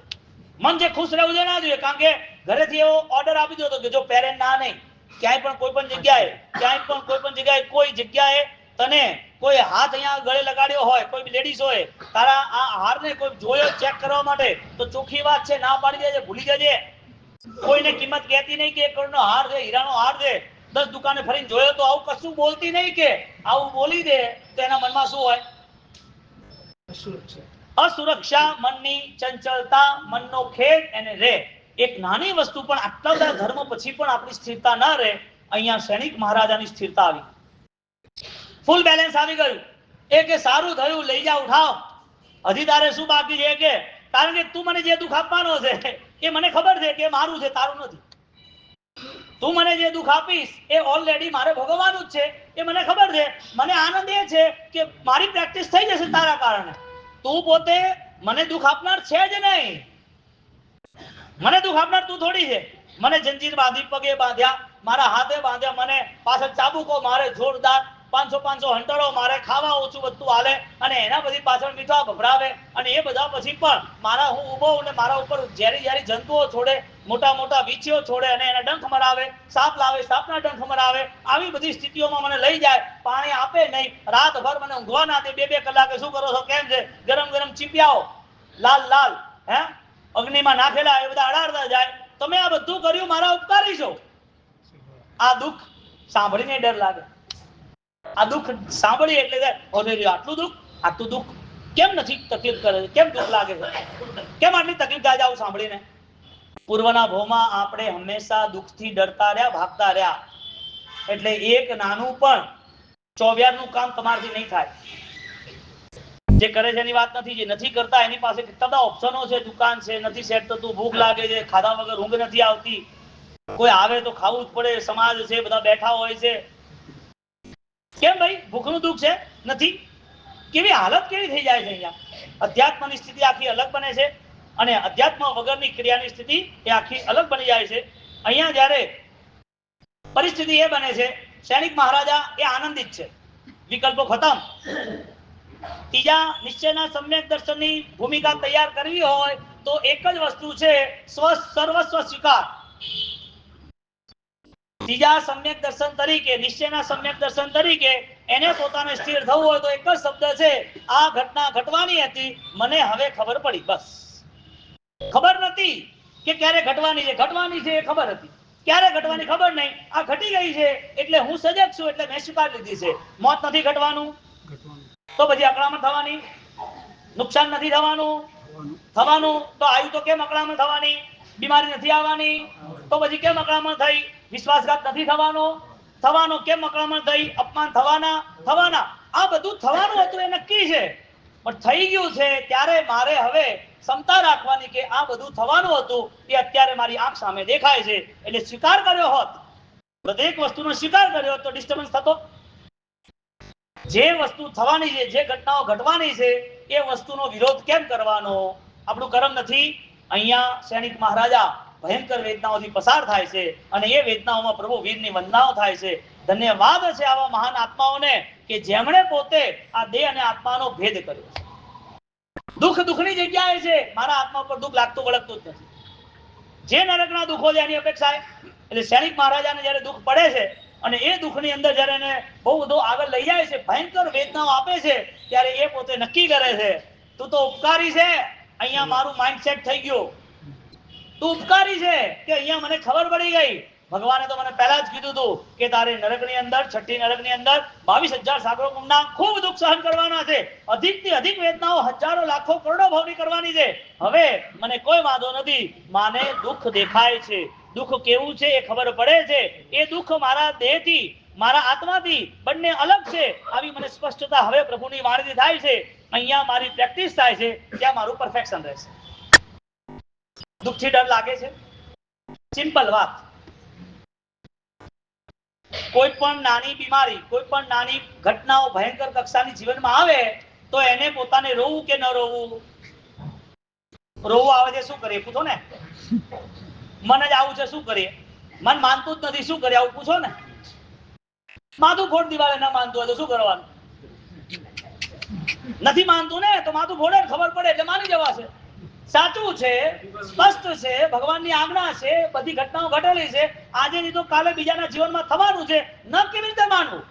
[SPEAKER 1] મન જે ખુશ રહેવું જોઈએ ના જોઈએ, કારણ કે ઘરેથી એવો ઓર્ડર આપી દો કે જો પહેરે ના નહીં. ક્યાંય પણ કોઈ પણ જગ્યાએ કોઈ જગ્યાએ તને કોઈ હાથ અહીંયા ગળે લગાડ્યો હોય, કોઈ લેડીઝ હોય, તારા આ હારને કોઈ જોયો ચેક કરવા માટે, તો ચોખ્ખી વાત છે ના પાડી દેજે, ભૂલી જજે. કોઈને કિંમત કહેતી નહીં કે 1 કરોડનો હાર છે, હીરાનો હાર છે, 10 દુકાને ફરીને જોયો તો આવું કશું બોલતી નહીં. કે આવું બોલી દે તો એના મનમાં શું હોય? અસુરક્ષા, મનની ચંચળતા, મનનો ખેદ એને રે. એક નાની વસ્તુ પણ આટલા બધા ધર્મ પછી પણ આપણી સ્થિરતા ના રહે. અહીંયા સૈનિક મહારાજાની સ્થિરતા આવી, ફૂલ બેલેન્સ આવી ગયું. એ કે સારું થયું, લઈ જા, ઉઠાવ. હજી તારે શું બાકી છે? કે કારણ કે તું મને જે દુઃખ આપવાનો છે એ મને ખબર છે કે મારું છે, તારું નથી. તું મને જે દુઃખ આપીશ એ ઓલરેડી મારે ભોગવવાનું જ છે, એ મને ખબર છે. મને આનંદ એ છે કે મારી પ્રેક્ટિસ થઈ જશે તારા કારણે. તું પોતે મને દુઃખ આપનાર છે જ નહીં. મને દુઃખ આપનાર તું થોડી છે. મને જંજીર બાંધી, પગે બાંધ્યા, મારા હાથે બાંધ્યા, મને પાછળ ચાબુકો મારે જોરદાર, 500 હંટરો મારે, ખાવા ઓછું બધું હાલે, અને એના બધી પાછળ મીઠા ભભરાવે, અને એ બધા પછી પણ મારા હું ઊભો અને મારા ઉપર ઝેરી જંતુઓ છોડે, મોટા મોટા વીંછીઓ છોડે અને એના ડંખ મરાવે, સાપ લાવે, સાપના ડંખ મરાવે. આવી બધી સ્થિતિઓમાં મને લઈ જાય, પાણી આપે નહીં, રાતભર મને ઊંઘવા ના દે. 2 કલાકે શું કરો છો? કેમ છે? ગરમ ચીપિયાઓ લાલ હે અગ્નિમાં નાખેલા, એ બધા અડાડતા જાય. તમે આ બધું કર્યું, મારા ઉપકારી છો. આ દુઃખ સાંભળીને ડર લાગે. આ દુઃખ સાંભળી એટલે આટલું દુઃખ કેમ નથી તકલીફ કરે છે? કેમ દુઃખ લાગે છે? કેમ આટલી તકલીફ થાય છે આવું સાંભળીને? પૂર્વના ભોમાં આપણે હંમેશા દુઃખથી ડરતા રહ્યા, ભાગતા રહ્યા. એટલે એક નાનું પણ 24નું કામ તમારથી નહીં થાય. જે કરે છે એની વાત નથી, જે નથી કરતા એની પાસે કેટલા બધા ઓપ્શનો છે, દુકાન છે, નથી સેટ થતું, ભૂખ લાગે છે, ખાધા વગર ઊંઘ નથી આવતી, કોઈ આવે તો ખાવું જ પડે, સમાજ છે, બધા બેઠા હોય છે. કેમ ભાઈ? ભૂખનું દુઃખ છે, નથી. કેવી હાલત કેવી થઈ જાય છે અહીંયા? અધ્યાત્મની સ્થિતિ આખી અલગ બને છે, અને અધ્યાત્મ વગરની ક્રિયાની સ્થિતિ એ આખી અલગ બની જાય છે. અહીંયા જ્યારે પરિસ્થિતિ એ બને છે, સૈનિક મહારાજા એ આનંદિત છે, વિકલ્પો ખતમ. ત્રીજા નિશ્ચયના સમ્યક દર્શનની ભૂમિકા તૈયાર કરવી હોય તો એક જ વસ્તુ છે, સર્વસ્વ સ્વીકાર. ત્રીજા સમ્યક દર્શન તરીકે, નિશ્ચયના સમ્યક દર્શન તરીકે એને પોતાને સ્થિર થવું હોય તો એક જ શબ્દ છે, આ ઘટના ઘટવાની હતી, મને હવે ખબર પડી. બસ, ખબર નથી કે ક્યારે ઘટવાની છે. ઘટવાની છે એ ખબર હતી, ક્યારે ઘટવાની ખબર નહીં. આ ઘટી ગઈ છે એટલે હું સજગ છું, એટલે મેં સ્વીકાર લીધી છે. મોત નથી ઘટવાનું તો પછી અકળામણ થવાની, નુકસાન નથી થવાનું તો આયુ તો કેમ અકળામણ થવાની? બીમારી નથી આવવાની તો પછી કેમ અકળામણ થઈ? વિશ્વાસઘાત નથી થવાનો કેમ અકળામણ થઈ? અપમાન થવાના. આ બધું થવાનું હતું એ નક્કી છે, પણ થઈ ગયું છે ત્યારે મારે હવે ક્ષમતા રાખવાની કે આ બધું થવાનું હતું એ અત્યારે મારી આંખ સામે દેખાય છે. એટલે સ્વીકાર કર્યો હોત, દરેક વસ્તુનો સ્વીકાર કર્યો હોત તો ડિસ્ટર્બન્સ થતો. જે વસ્તુ થવાની છે, જે ઘટનાઓ ઘટવાની છે, એ વસ્તુનો વિરોધ કેમ કરવાનો? આપણું કર્મ નથી. અહીંયા સૈનિક મહારાજા ભયંકર વેદનાઓથી પસાર થાય છે, અને એ વેદનાઓમાં પ્રભુ વીરની વંદનાઓ થાય છે. ધન્યવાદ છે આવા મહાન આત્માઓને કે જેમણે પોતે આ દેહ અને આત્માનો ભેદ કર્યો છે. દુઃખની જગ્યાએ છે, મારા આત્મા પર દુઃખ લાગતું વળગતું જ નથી. જે નરકના દુઃખો છે એની અપેક્ષા. એટલે સૈનિક મહારાજાને જયારે દુઃખ પડે છે અને એ દુઃખની અંદર જયારે એને બહુ બધું આગળ લઈ જાય છે, ભયંકર વેદનાઓ આપે છે, ત્યારે એ પોતે નક્કી કરે છે, તું તો ઉપકારી છે. અહીંયા મારું માઇન્ડસેટ થઈ ગયું, તું ઉપકારી છે કે અહીંયા મને ખબર પડી ગઈ. ભગવાને તો મને પહેલા જ કીધું હતું કે તારે નરકની અંદર, છઠ્ઠી નરકની અંદર 22,000 સાગરો કુંડના ખૂબ દુઃખ સહન કરવાના છે. અધિકથી અધિક વેદનાઓ હજારો લાખો કરોડો ભાવની કરવાની છે. હવે મને કોઈ વાંધો નથી, માને દુઃખ દેખાય છે, દુઃખ કેવું છે એ ખબર પડે છે. એ દુઃખ મારા દેહથી, મારા આત્માથી બંને અલગ છે, આવી મને સ્પષ્ટતા હવે પ્રભુની વાણીથી થાય છે. અહીંયા મારી પ્રેક્ટિસ થાય છે, ત્યાં મારું પરફેક્શન રહેશે. દુઃખથી ડર લાગે છે, સિમ્પલ વાત. કોઈ પણ નાની બીમારી, કોઈ પણ નાની ઘટનાઓ ભયંકર કક્ષાની જીવનમાં આવે તો એને પોતાને રોવું કે ન રોવું? રોવું આવે છે, શું કરીએ પૂછો ને. મન જ આવું છે, શું કરીએ. મન માનતું જ નથી, શું કરીએ, આવું પૂછો ને. માથું ફોડ દિવાળે, ના માનતું હોય તો શું કરવાનું. નથી માનતું ને તો માથું ફોડે, ખબર પડે એટલે માની જવાશે. સાચું છે, સ્પષ્ટ છે, ભગવાનની આજ્ઞા છે, બધી ઘટનાઓ ઘટેલી છે. આજે નહીં તો કાલે બીજાના જીવનમાં થવાનું છે. ન કેવી રીતે માનવું,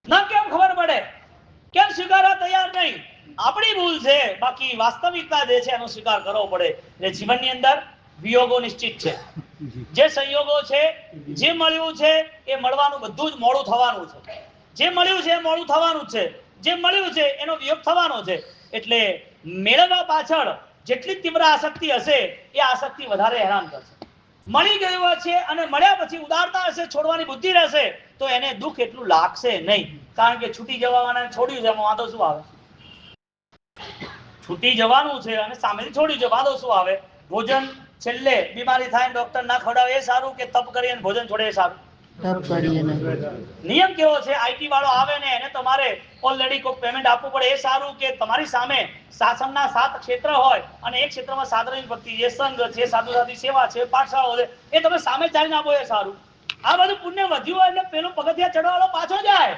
[SPEAKER 1] ન કેમ ખબર પડે, કેમ સ્વીકારવા તૈયાર નહીં. આપણી ભૂલ છે, બાકી વાસ્તવિકતા જે છે એનો સ્વીકાર કરવો પડે. એટલે જીવનની અંદર વિયોગો નિશ્ચિત છે. જે સંયોગો છે, જે મળ્યું છે એ મળવાનું બધું જ મોડું થવાનું છે. જે મળ્યું છે એ મોડું થવાનું છે. જે મળ્યું છે એનો વિયોગ થવાનો છે. એટલે મેળવવા પાછળ જેટલી તીવ્ર આસક્તિ હશે એ આસક્તિ વધારે હેરાન કરશે. મળી ગયું છે અને મળ્યા પછી ઉદારતા હશે, છોડવાની બુદ્ધિ રહેશે તો એને દુઃખ એટલું લાગશે નહીં. કારણ કે છૂટી જવાના છોડ્યું છે એમાં વાંધો શું આવે. છૂટી જવાનું છે અને સામેથી છોડ્યું છે, વાંધો શું આવે. ભોજન છેલ્લે બીમારી થાય ડોક્ટર ના ખવડાવે એ સારું કે તપ કરી અને ભોજન છોડે એ સારું. નિયમ કેવો છે, આઈટી વાળો આવે ને એને તમારે ઓલરેડી કોઈ પેમેન્ટ આપવું પડે એ સારું કે તમારી સામે શાસનના 7 ક્ષેત્ર હોય અને એક ક્ષેત્રમાં સાધન ભક્તિ છે, સંઘ છે, સાધુ સાધુ સેવા છે, પાઠશાળાઓ છે, એ તમે સામે ચાલીને આપો એ સારું. આ બધું પુણ્ય વધ્યું હોય એટલે પેલું પગથિયા ચડવાળો પાછો જાય.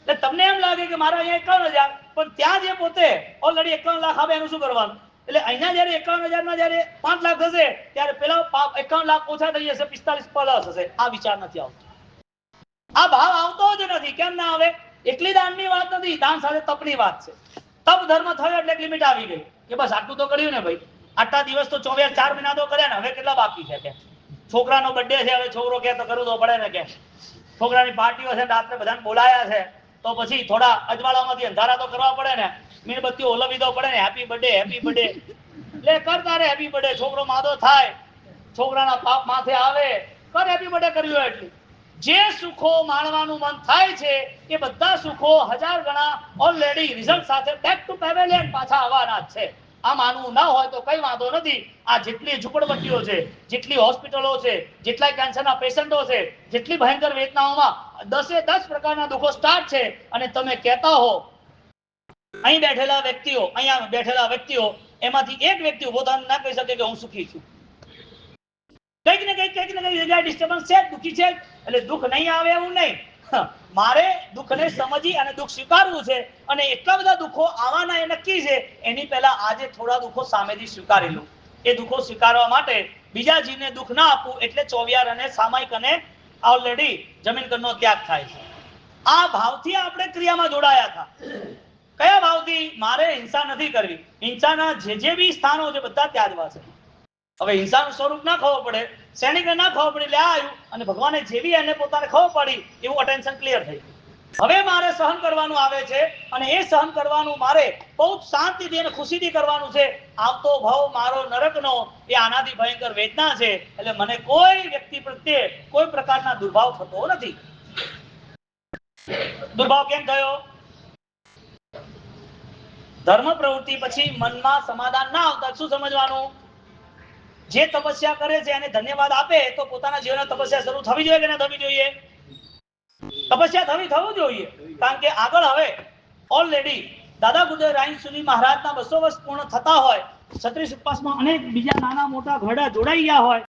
[SPEAKER 1] એટલે તમને એમ લાગે કે મારા અહીંયા 51,000, પણ ત્યાં જે પોતે ઓલરેડી 51 લાખ આપે એનું શું કરવાનું. એટલે અહીંયા જયારે 51,000 માં જયારે 5 લાખ થશે ત્યારે પેલા 51 લાખ ઓછા થઈ જશે, 45 પ્લસ હશે. આ વિચાર નથી આવતો, આ ભાવ આવતો જ નથી. કેમ ના આવે. એકલી દાનની વાત નથી, દાન સાથે તપની વાત છે. તપ ધર્મ થયો એટલે લિમિટ આવી ગઈ કે બસ આટલું તો કર્યું ને ભાઈ, આટલા દિવસ તો 4 મહિના તો કર્યા ને, હવે કેટલા બાકી છે. કે છોકરાનો બર્થડે છે, હવે છોકરો કે તો કરવું તો પડે ને. કે છોકરાની પાર્ટીઓ છે, રાત્રે બધાને બોલાયા છે તો પછી થોડા અજવાળામાંથી અંધારા તો કરવા પડે ને, મીણબત્તીઓ ઓલવી તો પડે ને. હેપી બર્થડે, હેપી બર્થડે એટલે કરતા રે હેપી બર્થડે. છોકરો માદો થાય, છોકરાના પાપ માથે આવે, કર હેપી બર્થડે કર્યું એટલી. જે સુખો માણવાનું મન થાય છે એ બધા સુખો 1000 ગણા ઓલરેડી રિઝલ્ટ સાથે બેક ટુ પેવેલિયન પાછા આવવાના જ છે. આ માનવું ના હોય તો કઈ વાંધો નથી. આ જેટલી ઝુંપડપટ્ટીઓ છે, જેટલી હોસ્પિટલો છે, જેટલા કેન્સરના પેશન્ટો છે, જેટલી ભયંકર વેદનાઓમાં 10 પ્રકારના દુઃખો સ્ટાર્ટ છે. અને તમે કહેતા હો અહીં બેઠેલા વ્યક્તિઓ, અહીંયા બેઠેલા વ્યક્તિઓ, એમાંથી એક વ્યક્તિ પોતાને ના કહી શકે કે હું સુખી છું. કંઈક ને કંઈક જગ્યાએ ડિસ્ટર્બન્સ છે, દુઃખી છે. એટલે દુઃખ નહીં આવે એવું નહીં. મારે દુઃખને સમજી અને દુઃખ સ્વીકારવું છે. અને એટલા બધા દુઃખો આવવાના એ નક્કી છે. એની પહેલા આજે થોડા દુઃખો સામેથી સ્વીકારી લઉં. એ દુઃખો સ્વીકારવા માટે બીજા જીવને દુઃખ ના આપવું એટલે ચોવિયાર અને સામાયિક અને ઓલરેડી જમીન કરનો ત્યાગ થાય છે. આ ભાવથી આપણે ક્રિયામાં જોડાયા હતા. કયા ભાવથી? મારે હિંસા નથી કરવી. હિંસાના જે બી સ્થાનો છે બધા ત્યાગવા છે. હવે હિંસાનું સ્વરૂપ ના ખબર પડે, સૈનિકને ના ખબર પડી એટલે આ આવ્યું અને ભગવાને જેવી એને પોતાને ખબર પડી એવું અટેન્શન ક્લિયર થઈ ગયું. હવે મારે સહન કરવાનું આવે છે અને એ સહન કરવાનું મારે બહુ શાંતિથી અને ખુશીથી કરવાનું છે. આવતો ભાવ મારો નરકનો એ આનાથી ભયંકર વેદના છે. એટલે મને કોઈ વ્યક્તિ પ્રત્યે કોઈ પ્રકારના દુર્ભાવ થતો નથી. દુર્ભાવ કેમ થયો? ધર્મ પ્રવૃત્તિ પછી મનમાં સમાધાન ના આવતા શું સમજવાનું? જે તપસ્યા કરે છે એને ધન્યવાદ આપે તો પોતાના જીવનમાં તપસ્યા શરૂ થવી જોઈએ કે ના થવી જોઈએ? તપસ્યા થવું જોઈએ. કારણ કે આગળ હવે ઓલરેડી દાદા ગુરુદેવ રાયસુની મહારાજના 200 વર્ષ પૂર્ણ થતા હોય, 36 ઉપવાસમાં અનેક બીજા નાના મોટા ઘડા જોડાઈ ગયા હોય.